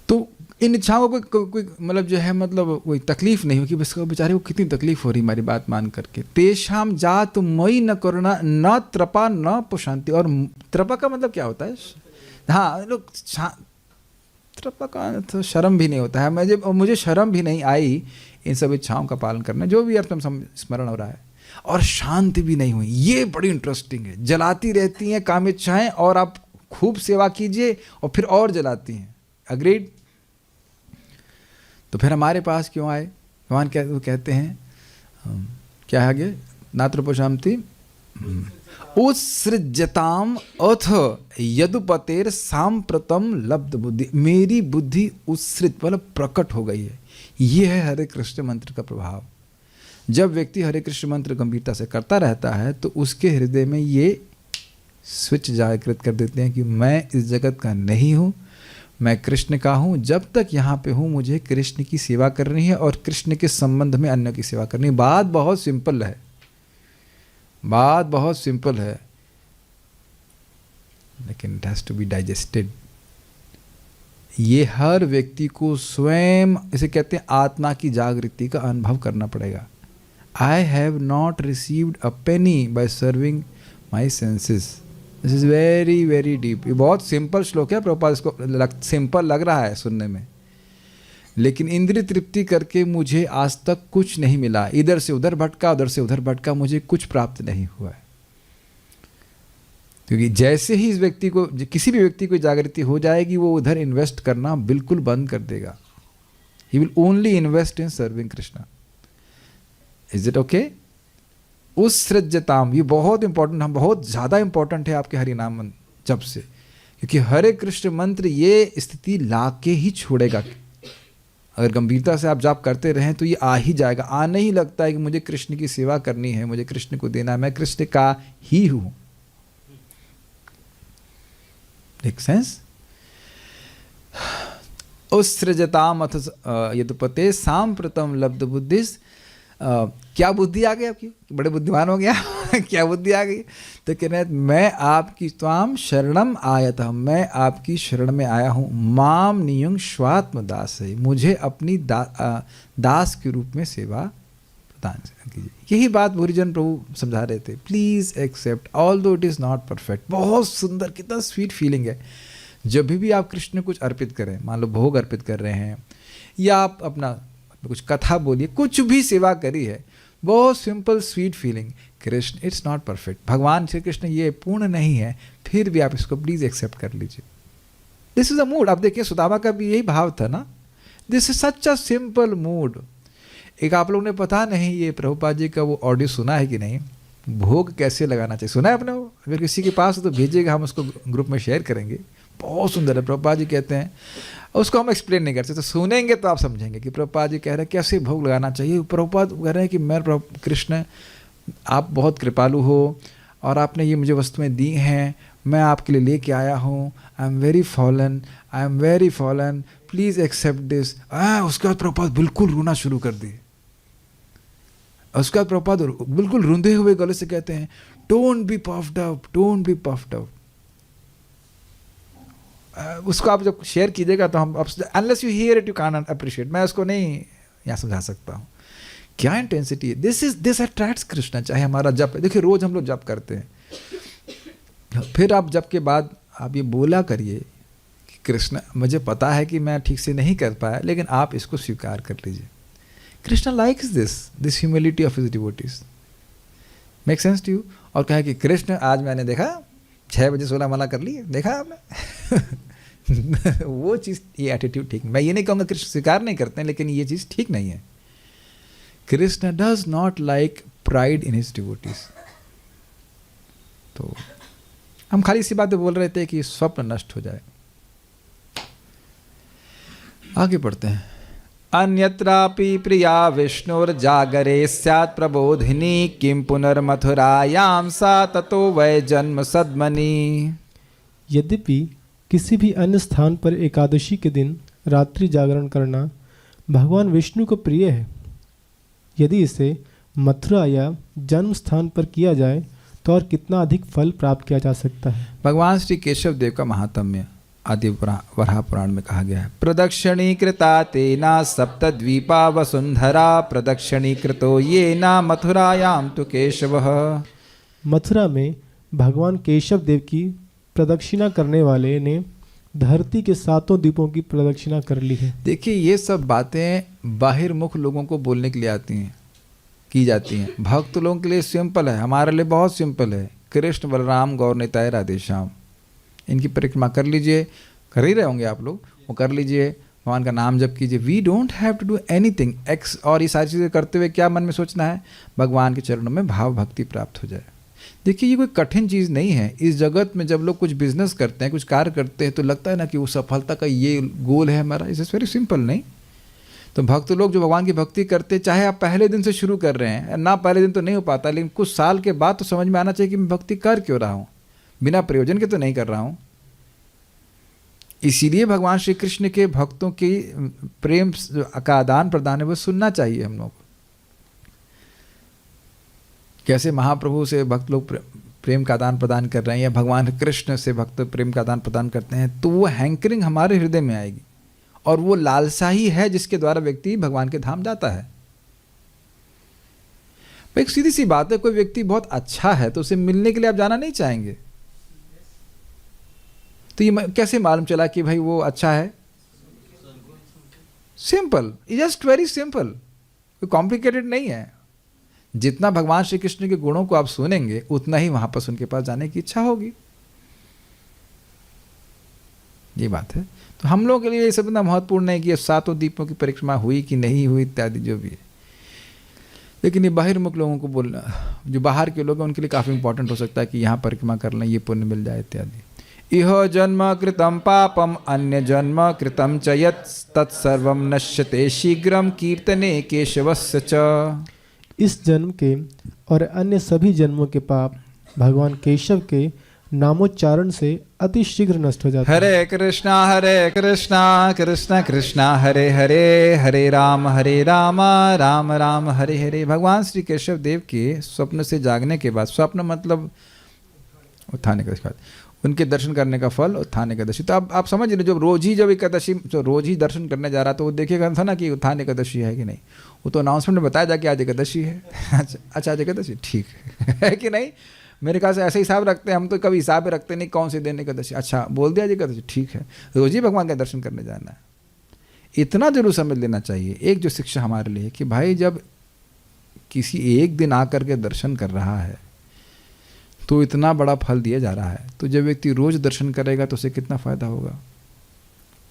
तो इन इच्छाओं को कोई मतलब जो है मतलब कोई तकलीफ नहीं हो कि बस बेचारे को कितनी तकलीफ हो रही हमारी बात मान करके। तेषाम जात मई न करुणा न त्रपा न पुशांति। और त्रपा का मतलब क्या होता है? हाँ, लोग त्रपा का तो शर्म भी नहीं होता है। मुझे शर्म भी नहीं आई इन सब इच्छाओं का पालन करना, जो भी अर्थ में स्मरण हो रहा है। और शांति भी नहीं हुई, ये बड़ी इंटरेस्टिंग है। जलाती रहती हैं काम इच्छाएं और आप खूब सेवा कीजिए और फिर और जलाती हैं। अग्रीड? तो फिर हमारे पास क्यों आए? भगवान कहते हैं क्या है आगे? नात्रपोषामति उत्सृज्यताम अथ यदुपतेर सांप्रतम लब्ध बुद्धि। मेरी बुद्धि उत्सृत मतलब प्रकट हो गई है। ये है हरे कृष्ण मंत्र का प्रभाव। जब व्यक्ति हरे कृष्ण मंत्र गंभीरता से करता रहता है तो उसके हृदय में ये स्विच जागृत कर देते हैं कि मैं इस जगत का नहीं हूँ, मैं कृष्ण का हूँ। जब तक यहाँ पे हूँ मुझे कृष्ण की सेवा करनी है और कृष्ण के संबंध में अन्य की सेवा करनी है। बात बहुत सिंपल है, बात बहुत सिंपल है, लेकिन it has to be digested. ये हर व्यक्ति को स्वयं, इसे कहते हैं आत्मा की जागृति का अनुभव करना पड़ेगा। I have not received a Penney by serving my senses. This is very very deep. ये बहुत सिंपल श्लोक है, प्रभुपाद इसको सिंपल लग रहा है सुनने में, लेकिन इंद्रिय तृप्ति करके मुझे आज तक कुछ नहीं मिला। इधर से उधर भटका, उधर से उधर भटका, मुझे कुछ प्राप्त नहीं हुआ है। क्योंकि जैसे ही इस व्यक्ति को, किसी भी व्यक्ति को जागृति हो जाएगी, वो उधर इन्वेस्ट करना बिल्कुल बंद कर देगा। He will only invest in serving Krishna. Is it okay? उस सृजताम, ये बहुत इंपॉर्टेंट, हम बहुत ज़्यादा इंपॉर्टेंट है आपके हरिनाम जप से, क्योंकि हरे कृष्ण मंत्र ये स्थिति ला के ही छोड़ेगा। अगर गंभीरता से आप जाप करते रहें तो ये आ ही जाएगा। आने ही लगता है कि मुझे कृष्ण की सेवा करनी है, मुझे कृष्ण को देना है, मैं कृष्ण का ही हूँ। Make sense? उत्सृजताम अथ यदुपते सांप्रतम लब्ध बुद्धिस। क्या बुद्धि आ गई आपकी? बड़े बुद्धिमान हो गया क्या बुद्धि आ गई? तो कह रहे हैं मैं आपकी त्वाम शरणम आयतः, मैं आपकी शरण में आया हूँ। माम नियुंग स्वात्म दास है, मुझे अपनी दास के रूप में सेवा प्रदान कीजिए। यही बात भूरिजन प्रभु समझा रहे थे। प्लीज एक्सेप्ट ऑल दो इट इज़ नॉट परफेक्ट। बहुत सुंदर, कितना स्वीट फीलिंग है जब भी आप कृष्ण कुछ अर्पित करें, मान लो भोग अर्पित कर रहे हैं या आप अपना कुछ कथा बोलिए, कुछ भी सेवा करी है, बहुत simple sweet feeling. Krishna it's not perfect, भगवान श्री कृष्ण ये पूर्ण नहीं है, फिर भी आप इसको प्लीज एक्सेप्ट कर लीजिए। This is a mood. आप देखिए सुदामा का भी यही भाव था ना। This is such a simple mood. एक आप लोगों ने पता नहीं ये प्रभुपाद जी का वो ऑडियो सुना है कि नहीं, भोग कैसे लगाना चाहिए, सुना है आपने? वो अगर किसी के पास हो तो भेजिएगा, हम उसको ग्रुप में शेयर करेंगे। बहुत सुंदर है। प्रभुपाद जी कहते हैं, उसको हम एक्सप्लेन नहीं कर सकते, तो सुनेंगे तो आप समझेंगे कि प्रभुपाद जी कह रहे हैं कैसे भोग लगाना चाहिए। प्रभुपाद कह रहे हैं कि मैं कृष्ण, आप बहुत कृपालु हो और आपने ये मुझे वस्तुएं दी हैं, मैं आपके लिए लेके आया हूँ। I am very fallen, I am very fallen, please accept this. उसके बाद प्रभुपाद बिल्कुल रोना शुरू कर दिए। उसके बाद प्रभुपाद बिल्कुल रुंधे हुए गले से कहते हैं, don't be puffed up, don't be puffed up. उसको आप जब शेयर कीजिएगा तो हम, unless you here it you can appreciate. मैं उसको नहीं यहाँ समझा सकता हूँ क्या इंटेंसिटी है। This attracts Krishna. चाहे हमारा जप है, देखिए रोज हम लोग जप करते हैं, फिर आप जप के बाद आप ये बोला करिए कि कृष्ण मुझे पता है कि मैं ठीक से नहीं कर पाया, लेकिन आप इसको स्वीकार कर लीजिए। Krishna likes this humility of his devotees. Make sense to you? और कहा कि कृष्ण आज मैंने देखा 6 बजे 16 माला कर ली, देखा आपने वो चीज़, ये एटीट्यूड ठीक। मैं ये नहीं कहूँगा कृष्ण स्वीकार नहीं करते हैं, लेकिन ये चीज़ ठीक नहीं है। Krishna does not like pride in his devotees. तो हम खाली इसी बात पे बोल रहे थे कि स्वप्न नष्ट हो जाए। आगे बढ़ते हैं। अन्यत्रापि प्रिया विष्णुर्जागरे स्यात् प्रबोधिनी किं पुनर्मथुरायां सा ततो वै जन्म सद्मनि। यद्यपि किसी भी अन्य स्थान पर एकादशी के दिन रात्रि जागरण करना भगवान विष्णु को प्रिय है, यदि इसे मथुरा या जन्म स्थान पर किया जाए तो और कितना अधिक फल प्राप्त किया जा सकता है। भगवान श्री केशव देव का महात्म्य आदि वराह पुराण में कहा गया है। प्रदक्षिणीकृता तेना सप्तद्वीपा वसुंधरा प्रदक्षिणीकृतो येना मथुरायाम तो केशवः। मथुरा में भगवान केशव देव की प्रदक्षिणा करने वाले ने धरती के 7 द्वीपों की प्रदक्षिणा कर ली है। देखिए ये सब बातें बाहिर्मुख लोगों को बोलने के लिए आती हैं, की जाती हैं। भक्त लोगों के लिए सिंपल है, हमारे लिए बहुत सिंपल है। कृष्ण बलराम गौर निताय राधे श्याम, इनकी परिक्रमा कर लीजिए, कर ही रहे होंगे आप लोग, वो कर लीजिए, भगवान का नाम जप कीजिए। We don't have to do anything ex. और ये सारी चीज़ें करते हुए क्या मन में सोचना है, भगवान के चरणों में भाव भक्ति प्राप्त हो जाए। देखिए ये कोई कठिन चीज़ नहीं है। इस जगत में जब लोग कुछ बिजनेस करते हैं, कुछ कार्य करते हैं, तो लगता है ना कि वो सफलता का ये गोल है हमारा। It's very simple. नहीं तो भक्त लोग जो भगवान की भक्ति करते हैं, चाहे आप पहले दिन से शुरू कर रहे हैं ना, पहले दिन तो नहीं हो पाता, लेकिन कुछ साल के बाद तो समझ में आना चाहिए कि मैं भक्ति कर क्यों रहा हूँ, बिना प्रयोजन के तो नहीं कर रहा हूँ। इसीलिए भगवान श्री कृष्ण के भक्तों की प्रेम का आदान प्रदान है वो सुनना चाहिए हम लोग को। कैसे महाप्रभु से भक्त लोग प्रेम का आदान प्रदान कर रहे हैं या भगवान कृष्ण से भक्त प्रेम का आदान प्रदान करते हैं, तो वो हैंकरिंग हमारे हृदय में आएगी। और वो लालसा ही है जिसके द्वारा व्यक्ति भगवान के धाम जाता है। एक सीधी सी बात है, कोई व्यक्ति बहुत अच्छा है तो उसे मिलने के लिए आप जाना नहीं चाहेंगे। तो ये कैसे मालूम चला कि भाई वो अच्छा है? सिंपल, जस्ट वेरी सिंपल, कोई कॉम्प्लिकेटेड नहीं है। जितना भगवान श्री कृष्ण के गुणों को आप सुनेंगे उतना ही वहां पर उनके पास जाने की इच्छा होगी। ये बात है। तो हम लोगों के लिए ये सब इतना महत्वपूर्ण है कि ये 7 द्वीपों की परिक्रमा हुई कि नहीं हुई इत्यादि जो भी है। लेकिन ये बाहिर्मुख लोगों को बोलना, जो बाहर के लोग हैं उनके लिए काफ़ी इंपॉर्टेंट हो सकता है कि यहाँ परिक्रमा कर लें, ये पुण्य मिल जाए इत्यादि। इह जन्म कृतं पापम अन्य जन्म कृतं च यत् तत्सर्वं नश्यते शीघ्रं कीर्तने केशवस्य च। इस जन्म के और अन्य सभी जन्मों के पाप भगवान केशव के नामोच्चारण से अति शीघ्र नष्ट हो जाते हैं। हरे कृष्णा कृष्ण कृष्णा हरे हरे, हरे राम राम राम हरे हरे। भगवान श्री केशव देव के स्वप्न से जागने के बाद, स्वप्न मतलब उत्थान एकादशी बाद, उनके दर्शन करने का फल उत्थान एकादशी। तो अब आप समझ रहे, जब जब एकादशी जो रोज ही दर्शन करने जा रहा तो वो देखेगा था ना कि उत्थान एकादशी है कि नहीं। वो तो अनाउंसमेंट में बताया जा कि आज एकादशी है। अच्छा आज एकादशी, ठीक है कि नहीं। मेरे ख्याल से ऐसे हिसाब रखते हैं हम, तो कभी हिसाब रखते नहीं कौन से दिन एकादशी। अच्छा बोल दिया एकादशी, ठीक है, रोज ही भगवान का दर्शन करने जाना है। इतना जरूर समझ लेना चाहिए। एक जो शिक्षा हमारे लिए कि भाई जब किसी एक दिन आकर के दर्शन कर रहा है तो इतना बड़ा फल दिया जा रहा है, तो जब व्यक्ति रोज दर्शन करेगा तो उसे कितना फायदा होगा।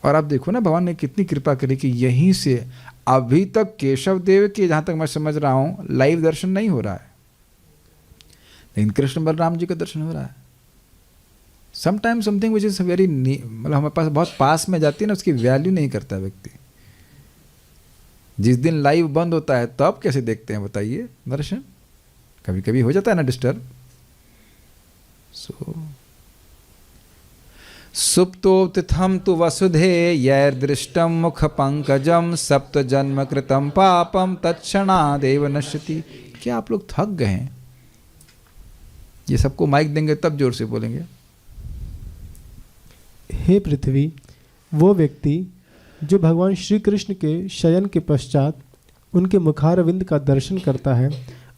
और आप देखो ना भगवान ने कितनी कृपा करी कि यहीं से अभी तक केशव देव के, जहाँ तक मैं समझ रहा हूँ, लाइव दर्शन नहीं हो रहा है, लेकिन कृष्ण बलराम जी का दर्शन हो रहा है। Sometime something which is very, मतलब हमारे पास बहुत पास में जाती है ना, उसकी वैल्यू नहीं करता व्यक्ति। जिस दिन लाइव बंद होता है तब कैसे देखते हैं बताइए दर्शन। कभी कभी हो जाता है ना डिस्टर्ब। सुप्तो तिथम तु वसुधे यैर्दृष्टम मुख पंकजम सप्त जन्म कृतम पापम तत्क्षणादेव नश्यति। क्या आप लोग थक गए हैं? ये सबको माइक देंगे तब जोर से बोलेंगे। हे पृथ्वी, वो व्यक्ति जो भगवान श्री कृष्ण के शयन के पश्चात उनके मुखारविंद का दर्शन करता है,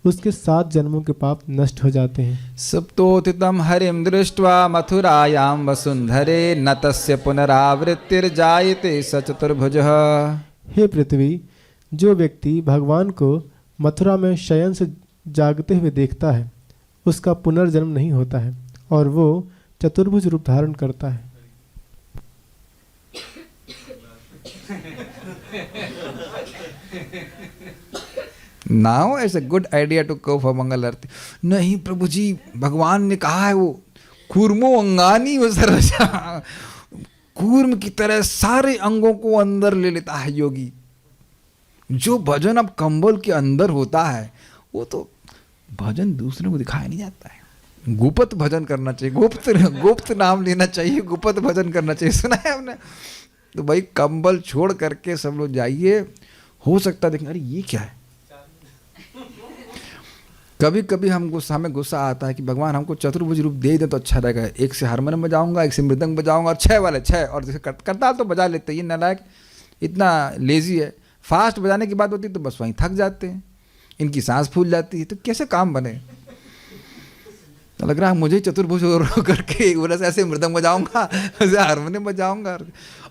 उसके 7 जन्मों के पाप नष्ट हो जाते हैं। सुप्तोतितम हरिम दृष्ट्वा मथुरायाम वसुंधरे न तस्य पुनरावृत्तिर्जायते स चतुर्भुजः। हे पृथ्वी, जो व्यक्ति भगवान को मथुरा में शयन से जागते हुए देखता है, उसका पुनर्जन्म नहीं होता है और वो चतुर्भुज रूप धारण करता है। Now it's a good idea to go for मंगल आरती। नहीं प्रभु जी, भगवान ने कहा है वो कूर्मो अंगानी वो सरसा, कूर्म की तरह सारे अंगों को अंदर ले लेता है योगी। जो भजन अब कंबल के अंदर होता है वो तो भजन दूसरे को दिखाया नहीं जाता है। गुप्त भजन करना चाहिए, गुप्त नाम लेना चाहिए, गुप्त भजन करना चाहिए, सुना है हमने। तो भाई कंबल छोड़ करके सब लोग जाइए, हो सकता है देखें अरे ये क्या है। कभी कभी हमें गुस्सा आता है कि भगवान हमको चतुर्भुज रूप दे दे तो अच्छा रहेगा, एक से हारमोनियम बजाऊंगा, एक से मृदंग बजाऊंगा, और 6 वाले 6, और जैसे करताल तो बजा लेते हैं। ये नालायक इतना लेजी है, फास्ट बजाने की बात होती है तो बस वहीं थक जाते हैं, इनकी सांस फूल जाती है, तो कैसे काम बने। तो लग रहा है मुझे चतुर्भुज करके बोला ऐसे मृदंग बजाऊंगा, ऐसे हारमोनियम बजाऊंगा,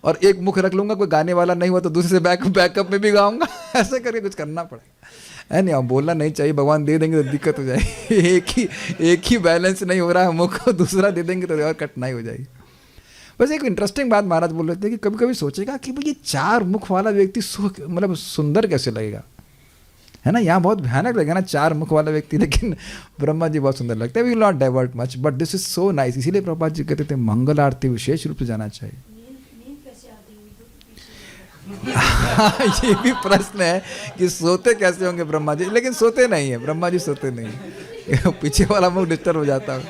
और एक मुख रख लूंगा, कोई गाने वाला नहीं हुआ तो दूसरे से बैकअप में भी गाऊंगा, ऐसे करके कुछ करना पड़ेगा। है नहीं, अब बोलना नहीं चाहिए, भगवान दे देंगे तो दिक्कत हो जाएगी। एक ही बैलेंस नहीं हो रहा है मुख, दूसरा दे देंगे तो और कठिनाई हो जाएगी। बस एक इंटरेस्टिंग बात महाराज बोल रहे थे कि कभी कभी सोचेगा कि भाई ये 4 मुख वाला व्यक्ति मतलब सुंदर कैसे लगेगा, है ना। यहाँ बहुत भयानक लगेगा ना 4 मुख वाला व्यक्ति, लेकिन ब्रह्मा जी बहुत सुंदर लगते हैं। We will not divert much, but this is so nice. इसीलिए प्रभुपाद जी कहते थे मंगल आरती विशेष रूप से जाना चाहिए। ये भी प्रश्न है कि सोते कैसे होंगे ब्रह्मा जी, लेकिन सोते नहीं है ब्रह्मा जी, सोते नहीं है। पीछे वाला मुख डिस्टर्ब हो जाता है,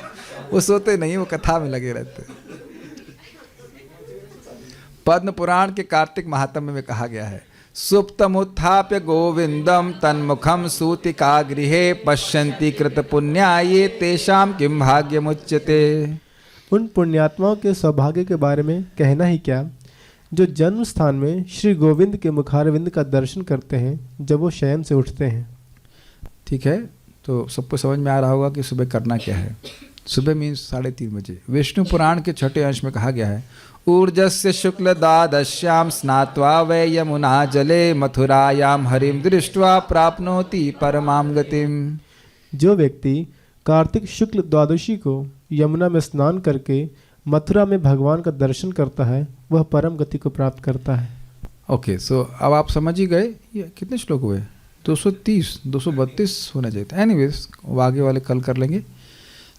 वो सोते नहीं, वो कथा में लगे रहते। पद्म पुराण के कार्तिक महात्म्य में कहा गया है, सुप्तमुत्थाप्य गोविंदम तन्मुखम सूतिका गृहे पश्यन्ति कृत पुण्याये तेषाम किम भाग्यमुच्यते। उन पुण्यात्माओं के सौभाग्य के बारे में कहना ही क्या, जो जन्म स्थान में श्री गोविंद के मुखारविंद का दर्शन करते हैं जब वो शयन से उठते हैं। ठीक है, तो सबको समझ में आ रहा होगा कि सुबह करना क्या है। सुबह मीन्स 3:30 बजे। विष्णु पुराण के 6ठे अंश में कहा गया है, ऊर्जस्य शुक्ल द्वादश्याम स्नात्वा वै यमुना जले मथुरायाम हरिम दृष्ट्वा प्राप्नोति परमाम गतिम। जो व्यक्ति कार्तिक शुक्ल द्वादशी को यमुना में स्नान करके मथुरा में भगवान का दर्शन करता है वह परम गति को प्राप्त करता है। ओके, सो अब आप समझ ही गए। ये कितने श्लोक हुए? 230, 232 होना चाहिए था। एनीवेज वो आगे वाले कल कर लेंगे।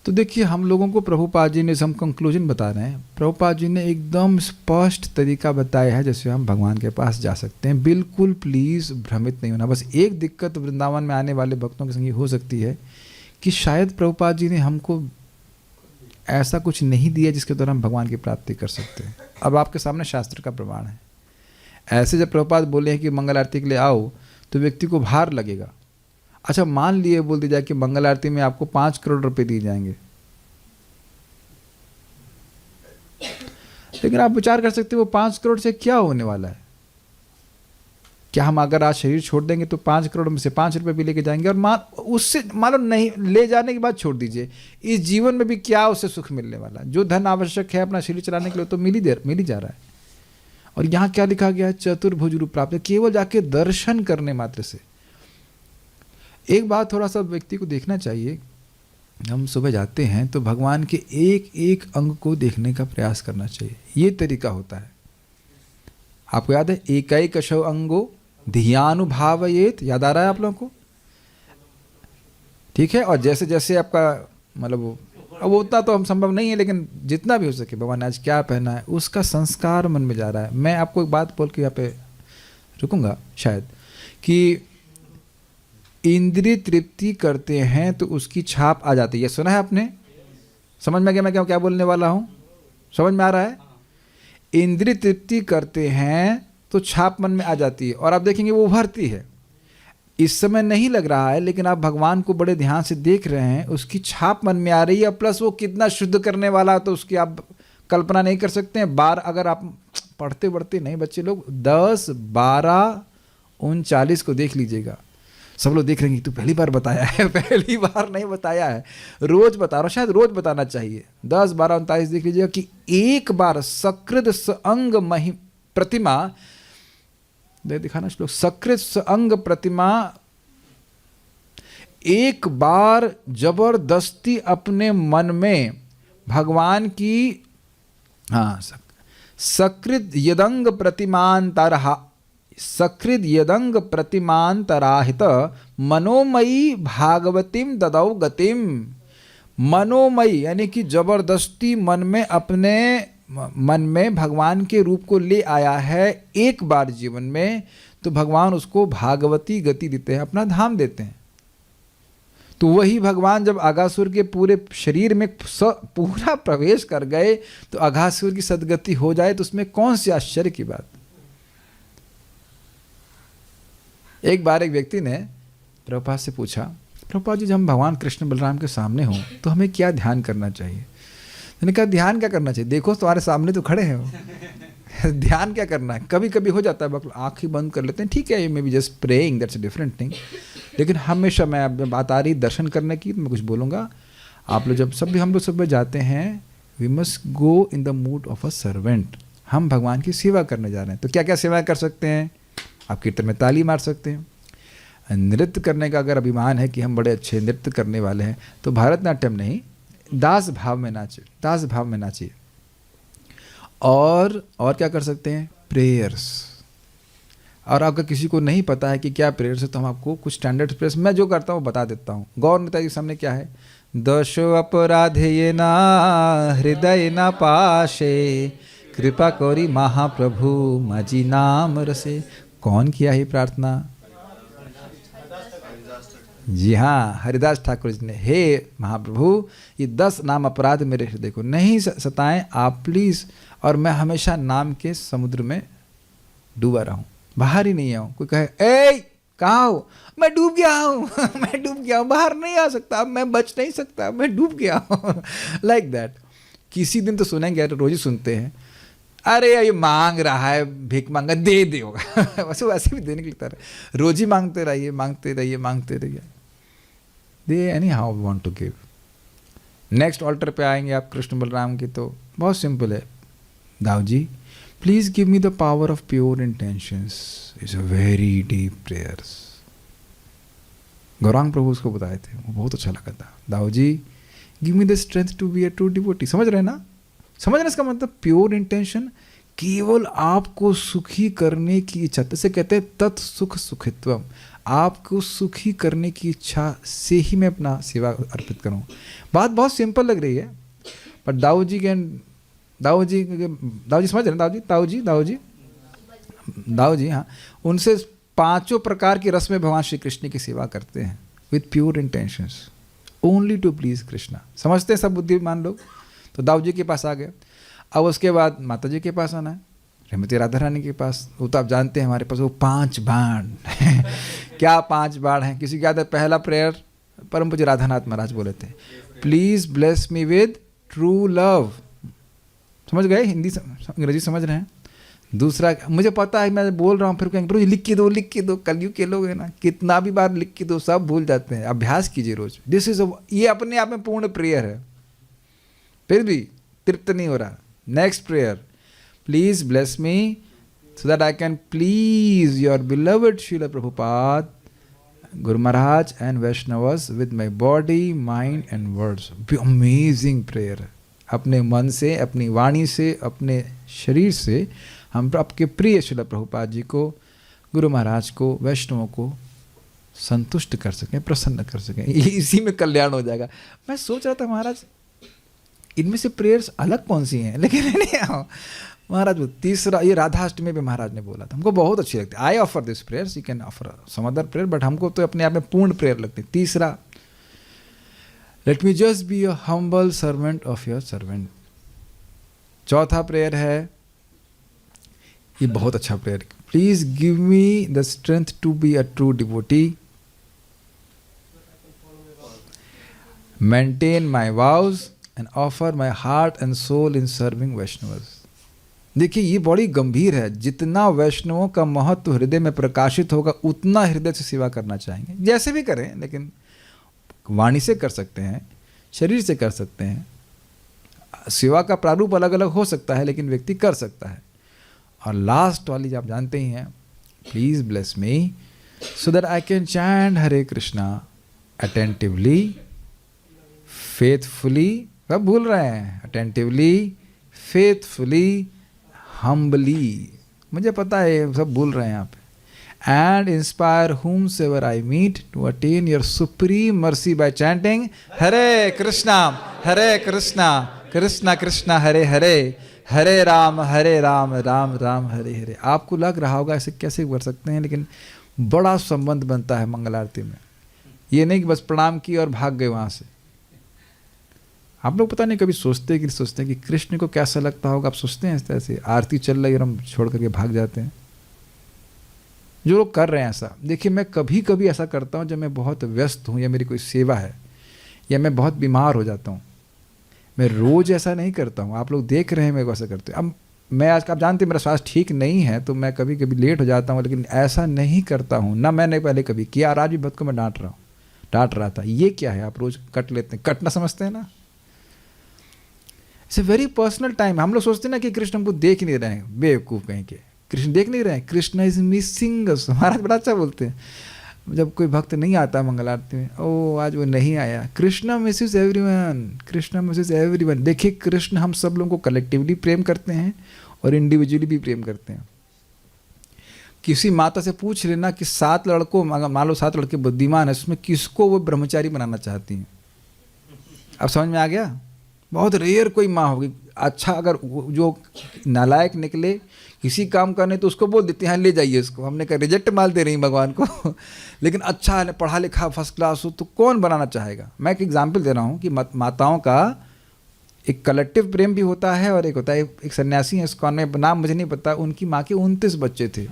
तो देखिए हम लोगों को प्रभुपाद जी ने हम कंक्लूजन बता रहे हैं। प्रभुपाद जी ने एकदम स्पष्ट तरीका बताया है जैसे हम भगवान के पास जा सकते हैं। बिल्कुल प्लीज़ भ्रमित नहीं होना। बस एक दिक्कत वृंदावन में आने वाले भक्तों के संग ये हो सकती है कि शायद प्रभुपाद जी ने हमको ऐसा कुछ नहीं दिया जिसके द्वारा हम भगवान की प्राप्ति कर सकते हैं। अब आपके सामने शास्त्र का प्रमाण है। ऐसे जब प्रभुपाद बोले हैं कि मंगल आरती के लिए आओ तो व्यक्ति को भार लगेगा। अच्छा मान लिए बोल दिया जाए कि मंगल आरती में आपको 5 करोड़ रुपए दिए जाएंगे, लेकिन आप विचार कर सकते हो वो 5 करोड़ से क्या होने वाला है। क्या हम अगर आज शरीर छोड़ देंगे तो 5 करोड़ में से 5 रुपए भी लेके जाएंगे, और उससे मान लो नहीं ले जाने के बाद छोड़ दीजिए, इस जीवन में भी क्या उससे सुख मिलने वाला। जो धन आवश्यक है अपना शरीर चलाने के लिए तो मिल ही जा रहा है। और यहाँ क्या लिखा गया है, चतुर्भुज रूप प्राप्त है, केवल जाके दर्शन करने मात्र से। एक बात थोड़ा सा व्यक्ति को देखना चाहिए, हम सुबह जाते हैं तो भगवान के एक एक अंग को देखने का प्रयास करना चाहिए। ये तरीका होता है। आपको याद है एकैकशो अंगो धियानुभावयेत, याद आ रहा है आप लोगों को? ठीक है। और जैसे जैसे आपका मतलब अब उतना तो हम संभव नहीं है, लेकिन जितना भी हो सके भगवान ने आज क्या पहना है उसका संस्कार मन में जा रहा है। मैं आपको एक बात बोल के यहाँ पे रुकूंगा शायद, कि इंद्रिय तृप्ति करते हैं तो उसकी छाप आ जाती है। सुना है आपने? समझ में गया मैं क्या बोलने वाला हूँ? समझ में आ रहा है? इंद्रिय तृप्ति करते हैं तो छाप मन में आ जाती है, और आप देखेंगे वो उभरती है। इस समय नहीं लग रहा है, लेकिन आप भगवान को बड़े ध्यान से देख रहे हैं, उसकी छाप मन में आ रही है। प्लस वो कितना शुद्ध करने वाला है तो उसकी आप कल्पना नहीं कर सकते हैं। बार अगर आप पढ़ते बढ़ते नहीं बच्चे लोग 10, 12, 39 को देख लीजिएगा। सब लोग देख रहे हैं कि तू पहली बार बताया है। पहली बार नहीं बताया है, रोज बता रहा हूँ, शायद रोज बताना चाहिए। 10, 12, 39 देख लीजिएगा कि एक बार सकृत अंग महि प्रतिमा, दिखाना श्लोक, सकृत अंग प्रतिमा एक बार जबरदस्ती अपने मन में भगवान की, हाँ, सकृत यदंग प्रतिमांतरहा, सकृत यदंग प्रतिमांतराहित मनोमयी भागवतीम ददौ गतिम। मनोमयी यानी कि जबरदस्ती मन में अपने मन में भगवान के रूप को ले आया है एक बार जीवन में, तो भगवान उसको भागवती गति देते हैं, अपना धाम देते हैं। तो वही भगवान जब अघासुर के पूरे शरीर में पूरा प्रवेश कर गए तो अघासुर की सदगति हो जाए तो उसमें कौन सी आश्चर्य की बात। एक बार एक व्यक्ति ने प्रभुपाद से पूछा, प्रभुपाद जी जब हम भगवान कृष्ण बलराम के सामने हों तो हमें क्या ध्यान करना चाहिए। मैंने कहा ध्यान क्या करना चाहिए, देखो तुम्हारे सामने तो खड़े हैं वो। ध्यान क्या करना है, कभी कभी हो जाता है आँख ही बंद कर लेते हैं, ठीक है, may be just praying, that's a different thing. लेकिन हमेशा मैं अब बात आ रही दर्शन करने की तो मैं कुछ बोलूँगा। आप लोग जब सब भी हम लोग सब जाते हैं, we must go in the mood of a servant. हम भगवान की सेवा करने जा रहे हैं, तो क्या क्या सेवा कर सकते हैं। आप कीर्तन में ताली मार सकते हैं। नृत्य करने का अगर अभिमान है कि हम बड़े अच्छे नृत्य करने वाले हैं तो भारतनाट्यम नहीं, दास भाव में नाचे, दास भाव में नाचिए। और क्या कर सकते हैं, प्रेयर्स। और अगर किसी को नहीं पता है कि क्या प्रेयर्स है तो हम आपको कुछ स्टैंडर्ड प्रेयर्स मैं जो करता हूँ बता देता हूँ। गौर नेता के सामने क्या है, दशो अपराधे ना हृदय ना पाशे कृपा करी महाप्रभु मजी नाम रसे। कौन किया ही प्रार्थना, जी हाँ, हरिदास ठाकुर जी ने। हे महाप्रभु ये 10 नाम अपराध मेरे हृदय को नहीं सताएं आप प्लीज़, और मैं हमेशा नाम के समुद्र में डूबा रहूं, बाहर ही नहीं आऊं। कोई कहे ए कहाँ हो, मैं डूब गया हूँ मैं डूब गया हूँ, बाहर नहीं आ सकता, मैं बच नहीं सकता, मैं डूब गया हूँ लाइक दैट। किसी दिन तो सुनेंगे, रोज ही सुनते हैं, अरे ये मांग रहा है, भीख मांगा, दे दे होगा वैसे भी देने के लिए रहे, रोज ही मांगते रहिए, मांगते रहिए, मांगते रहिए। They anyhow want to give. Next altar पे आएंगे आप कृष्ण बलराम की, तो बहुत सिंपल है, Dau ji please give me the power of pure intentions, it's a very deep prayers. Gaurang Prabhu उसको बताए थे, वो बहुत अच्छा लगा था। Dau ji give me the strength to be a true devotee. समझ रहे ना, समझ रहे इसका मतलब प्योर इंटेंशन, केवल आपको सुखी करने की इच्छा, जैसे कहते हैं तत्सुख सुखित्वम, आपको सुखी करने की इच्छा से ही मैं अपना सेवा अर्पित करूं। बात बहुत सिंपल लग रही है, पर दाऊ जी समझ रहे हैं, दाऊ जी हाँ, उनसे 5 प्रकार की रस में भगवान श्री कृष्ण की सेवा करते हैं with pure intentions, only to please Krishna. समझते हैं सब बुद्धिमान लोग। तो दाऊ जी के पास आ गए। अब उसके बाद माता जी के पास आना है, श्रीमती राधा रानी के पास। वो तो आप जानते हैं हमारे पास वो 5 बाण क्या 5 बाण हैं, किसी की याद है? पहला प्रेयर परम पूज्य राधानाथ महाराज बोले थे, please bless me with true love. समझ गए, हिंदी अंग्रेजी समझ रहे हैं। दूसरा, मुझे पता है मैं बोल रहा हूँ, फिर कहेंगे प्रभु लिख के दो, कलयुग के लोग हैं ना, कितना भी बार लिख के दो सब भूल जाते हैं। अभ्यास कीजिए रोज। दिस इज ये अपने आप में पूर्ण प्रेयर है, फिर भी तृप्त नहीं हो रहा। Next prayer, please bless me so that I can please your beloved Srila Prabhupada Guru Maharaj and Vaishnavas with my body mind and words. Amazing prayer है। अपने मन से, अपनी वाणी से, अपने शरीर से हम आपके प्रिय श्रील प्रभुपाद जी को, गुरु महाराज को, वैष्णवों को संतुष्ट कर सकें, प्रसन्न कर सकें। इसी में कल्याण हो जाएगा। मैं सोच रहा था महाराज इनमें से प्रेयर्स अलग कौन सी हैं, लेकिन नहीं महाराज वो तीसरा, ये राधाष्टमी पे महाराज ने बोला था, हमको बहुत अच्छी लगती है। I offer this prayers, you can offer some other prayer, but हमको तो अपने आप में पूर्ण प्रेयर लगती है। तीसरा, let me just be a humble servant of your servant. चौथा प्रेयर है, ये बहुत अच्छा prayer, please give me the strength to be a true devotee, maintain my vows and offer my heart and soul in serving Vaishnavas. देखिए ये बड़ी गंभीर है। जितना वैष्णवों का महत्व हृदय में प्रकाशित होगा उतना हृदय से सेवा करना चाहेंगे, जैसे भी करें, लेकिन वाणी से कर सकते हैं, शरीर से कर सकते हैं। सेवा का प्रारूप अलग अलग हो सकता है, लेकिन व्यक्ति कर सकता है। और लास्ट वाली आप जानते ही हैं, please bless me so that I can chant Hare Krishna attentively, faithfully, सब भूल रहे हैं, अटेंटिवली, फेथफुली, हम्बली, मुझे पता है सब भूल रहे हैं यहाँ पे, and inspire whomsoever I meet to attain your supreme mercy by chanting हरे कृष्णा कृष्णा कृष्णा हरे हरे, हरे राम राम राम हरे हरे। आपको लग रहा होगा ऐसे कैसे कर सकते हैं, लेकिन बड़ा संबंध बनता है मंगल आरती में। ये नहीं कि बस प्रणाम किए और भाग गए वहाँ से। आप लोग पता नहीं कभी सोचते हैं कि कृष्ण को कैसा लगता होगा। आप सोचते हैं इस तरह से आरती चल रही और हम छोड़ करके भाग जाते हैं। जो लोग कर रहे हैं ऐसा, देखिए मैं कभी कभी ऐसा करता हूँ जब मैं बहुत व्यस्त हूँ या मेरी कोई सेवा है या मैं बहुत बीमार हो जाता हूँ। मैं रोज़ ऐसा नहीं करता हूँ। आप लोग देख रहे हैं मैं ऐसा करते। अब मैं आज, आप जानते हैं मेरा स्वास्थ्य ठीक नहीं है तो मैं कभी कभी लेट हो जाता हूँ, लेकिन ऐसा नहीं करता हूँ ना। मैंने पहले कभी किया और आज भी भक्त को मैं डांट रहा था। ये क्या है, आप रोज़ कट लेते हैं, कटना समझते हैं ना। It's a very personal time. हम लोग सोचते हैं ना कि कृष्ण हमको देख नहीं रहे हैं, बेवकूफ़ कहीं के। कृष्ण देख नहीं रहे हैं, कृष्ण इज मिसिंग अस। महाराज बड़ा अच्छा बोलते हैं जब कोई भक्त नहीं आता मंगल आरती में, ओ आज वो नहीं आया। Krishna Mrs everyone, Krishna Mrs everyone. देखिए कृष्ण हम सब लोगों को कलेक्टिवली प्रेम करते हैं और इंडिविजुअली भी प्रेम करते हैं। किसी माता से पूछ लेना कि 7 लड़कों, मान लो 7 लड़के बुद्धिमान है, उसमें किसको वो ब्रह्मचारी बनाना चाहती हैं। अब समझ में आ गया। बहुत रेयर कोई माँ होगी। अच्छा अगर जो नालायक निकले किसी काम करने तो उसको बोल देते हैं ले जाइए इसको, हमने कहा रिजेक्ट माल दे रही भगवान को। लेकिन अच्छा है, पढ़ा लिखा फर्स्ट क्लास हो तो कौन बनाना चाहेगा। मैं एक एग्जाम्पल दे रहा हूँ कि माताओं का एक कलेक्टिव प्रेम भी होता है और एक होता है, एक सन्यासी है इस्कॉन में, नाम मुझे नहीं पता, उनकी माँ के 29 बच्चे थे,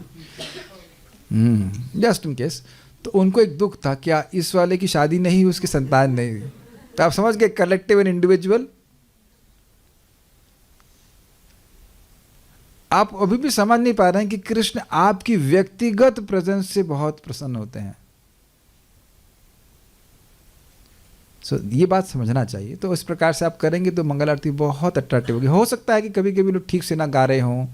जस्ट इन केस। तो उनको एक दुख था, क्या इस वाले की शादी नहीं हुई, उसकी संतान नहीं हुई। तो आप समझ गए कलेक्टिव एंड इंडिविजुअल। आप अभी भी समझ नहीं पा रहे हैं कि कृष्ण आपकी व्यक्तिगत प्रेजेंस से बहुत प्रसन्न होते हैं। ये बात समझना चाहिए। तो इस प्रकार से आप करेंगे तो मंगल आरती बहुत अट्रैक्टिव होगी। हो सकता है कि कभी कभी लोग ठीक से ना गा रहे हों,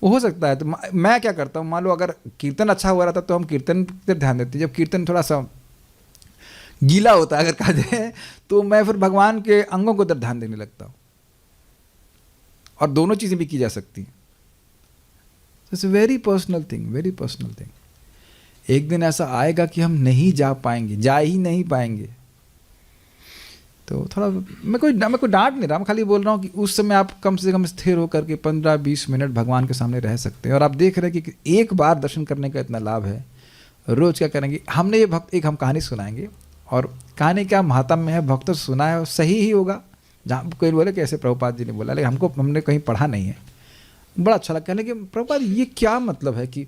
वो हो सकता है। तो मैं क्या करता हूँ, मान लो अगर कीर्तन अच्छा हो रहा था तो हम कीर्तन पर ध्यान देते हैं। जब कीर्तन थोड़ा सा गीला होता है अगर कहा जाए, तो मैं फिर भगवान के अंगों को तरफ ध्यान देने लगता हूँ। और दोनों चीज़ें भी की जा सकती हैं। It's a very personal thing, very personal thing. एक दिन ऐसा आएगा कि हम नहीं जा पाएंगे, जा ही नहीं पाएंगे। तो थोड़ा मैं कोई डांट नहीं रहा, मैं खाली बोल रहा हूँ कि उस समय आप कम से कम स्थिर होकर के 15-20 मिनट भगवान के सामने रह सकते हैं। और आप देख रहे हैं कि एक बार दर्शन करने का इतना लाभ है, रोज़ क्या करेंगे। हमने ये भक्त, एक हम कहानी सुनाएंगे और कहानी क्या महात्म्य है, भक्त सुना है और सही ही होगा। जहाँ कोई बोले कि ऐसे प्रभुपाद जी ने बोला, लेकिन हमने कहीं पढ़ा नहीं है। बड़ा अच्छा लगता है। लेकिन प्रभुपाद ये क्या मतलब है कि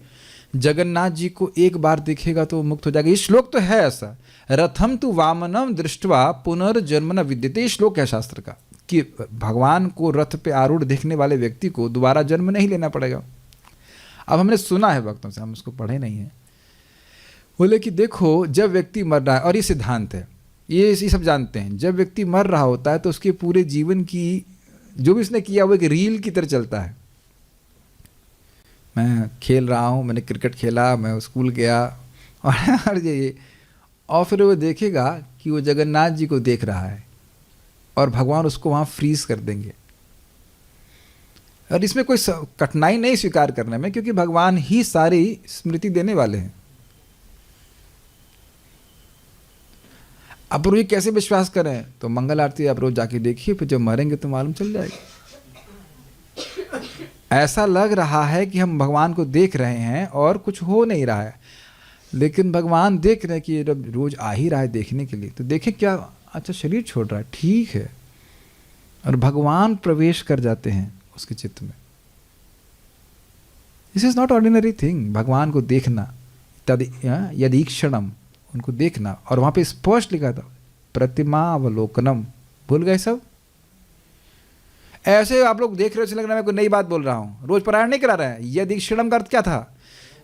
जगन्नाथ जी को एक बार देखेगा तो मुक्त हो जाएगा। ये श्लोक तो है ऐसा, रथम तु वामनम दृष्टवा पुनर्जन्म न विद्यते। श्लोक है शास्त्र का कि भगवान को रथ पे आरूढ़ देखने वाले व्यक्ति को दोबारा जन्म नहीं लेना पड़ेगा। अब हमने सुना है भक्तों से, हम उसको पढ़े नहीं हैं। बोले कि देखो जब व्यक्ति मर रहा है, और ये सिद्धांत है, ये सब जानते हैं, जब व्यक्ति मर रहा होता है तो उसके पूरे जीवन की जो भी उसने किया वो एक रील की तरह चलता है। मैं खेल रहा हूँ, मैंने क्रिकेट खेला, मैं स्कूल गया और फिर वो देखेगा कि वो जगन्नाथ जी को देख रहा है और भगवान उसको वहाँ फ्रीज कर देंगे। और इसमें कोई कठिनाई नहीं स्वीकार करने में, क्योंकि भगवान ही सारी स्मृति देने वाले हैं। अब ये कैसे विश्वास करें, तो मंगल आरती आप रोज जाके देखिए, फिर जब मरेंगे तो मालूम चल जाएगा। ऐसा लग रहा है कि हम भगवान को देख रहे हैं और कुछ हो नहीं रहा है, लेकिन भगवान देख रहे हैं कि जब रोज आ ही रहा है देखने के लिए, तो देखें क्या अच्छा शरीर छोड़ रहा है, ठीक है। और भगवान प्रवेश कर जाते हैं उसके चित्त में। This is not ordinary thing. भगवान को देखना, यदीक्षणम, उनको देखना। और वहां पे स्पष्ट लिखा था प्रतिमा अवलोकनम। भूल गए सब? ऐसे आप लोग देख रहे हो, लग रहा है मैं कोई नई बात बोल रहा हूं, रोज पारायण नहीं करा रहे हैं। यदीक्षणम का अर्थ क्या था?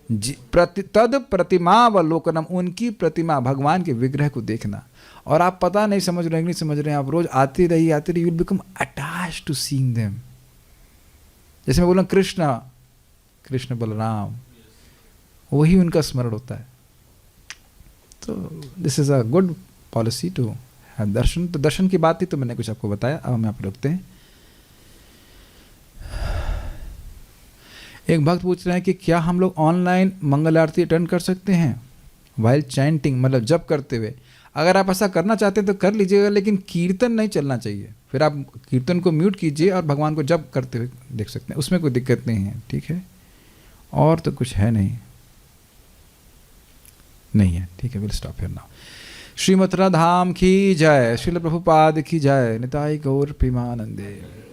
तद प्रतिमावलोकनम, उनकी प्रतिमा, भगवान के विग्रह को देखना। और आप पता नहीं समझ रहे हैं, नहीं समझ रहे हैं, आप रोज आते रहिए, you will become attached to seeing them. जैसे मैं बोल रहा हूं कृष्ण, कृष्ण बलराम, वही उनका स्मरण होता है। तो this is a good policy to have darshan. तो दर्शन की बात थी तो मैंने कुछ आपको बताया। अब हम यहाँ पर रुकते हैं। एक भक्त पूछ रहे हैं कि क्या हम लोग ऑनलाइन मंगल आरती अटेंड कर सकते हैं वाइल चैंटिंग, मतलब जप करते हुए। अगर आप ऐसा करना चाहते हैं तो कर लीजिएगा, लेकिन कीर्तन नहीं चलना चाहिए। फिर आप कीर्तन को म्यूट कीजिए और भगवान को जप करते हुए देख सकते हैं, उसमें कोई दिक्कत नहीं है, ठीक है। और तो कुछ है नहीं है, ठीक है। Will stop here now. Shri Mathura Dham की जय, श्रील प्रभुपाद की जय, निताई गौर प्रेमानंदे।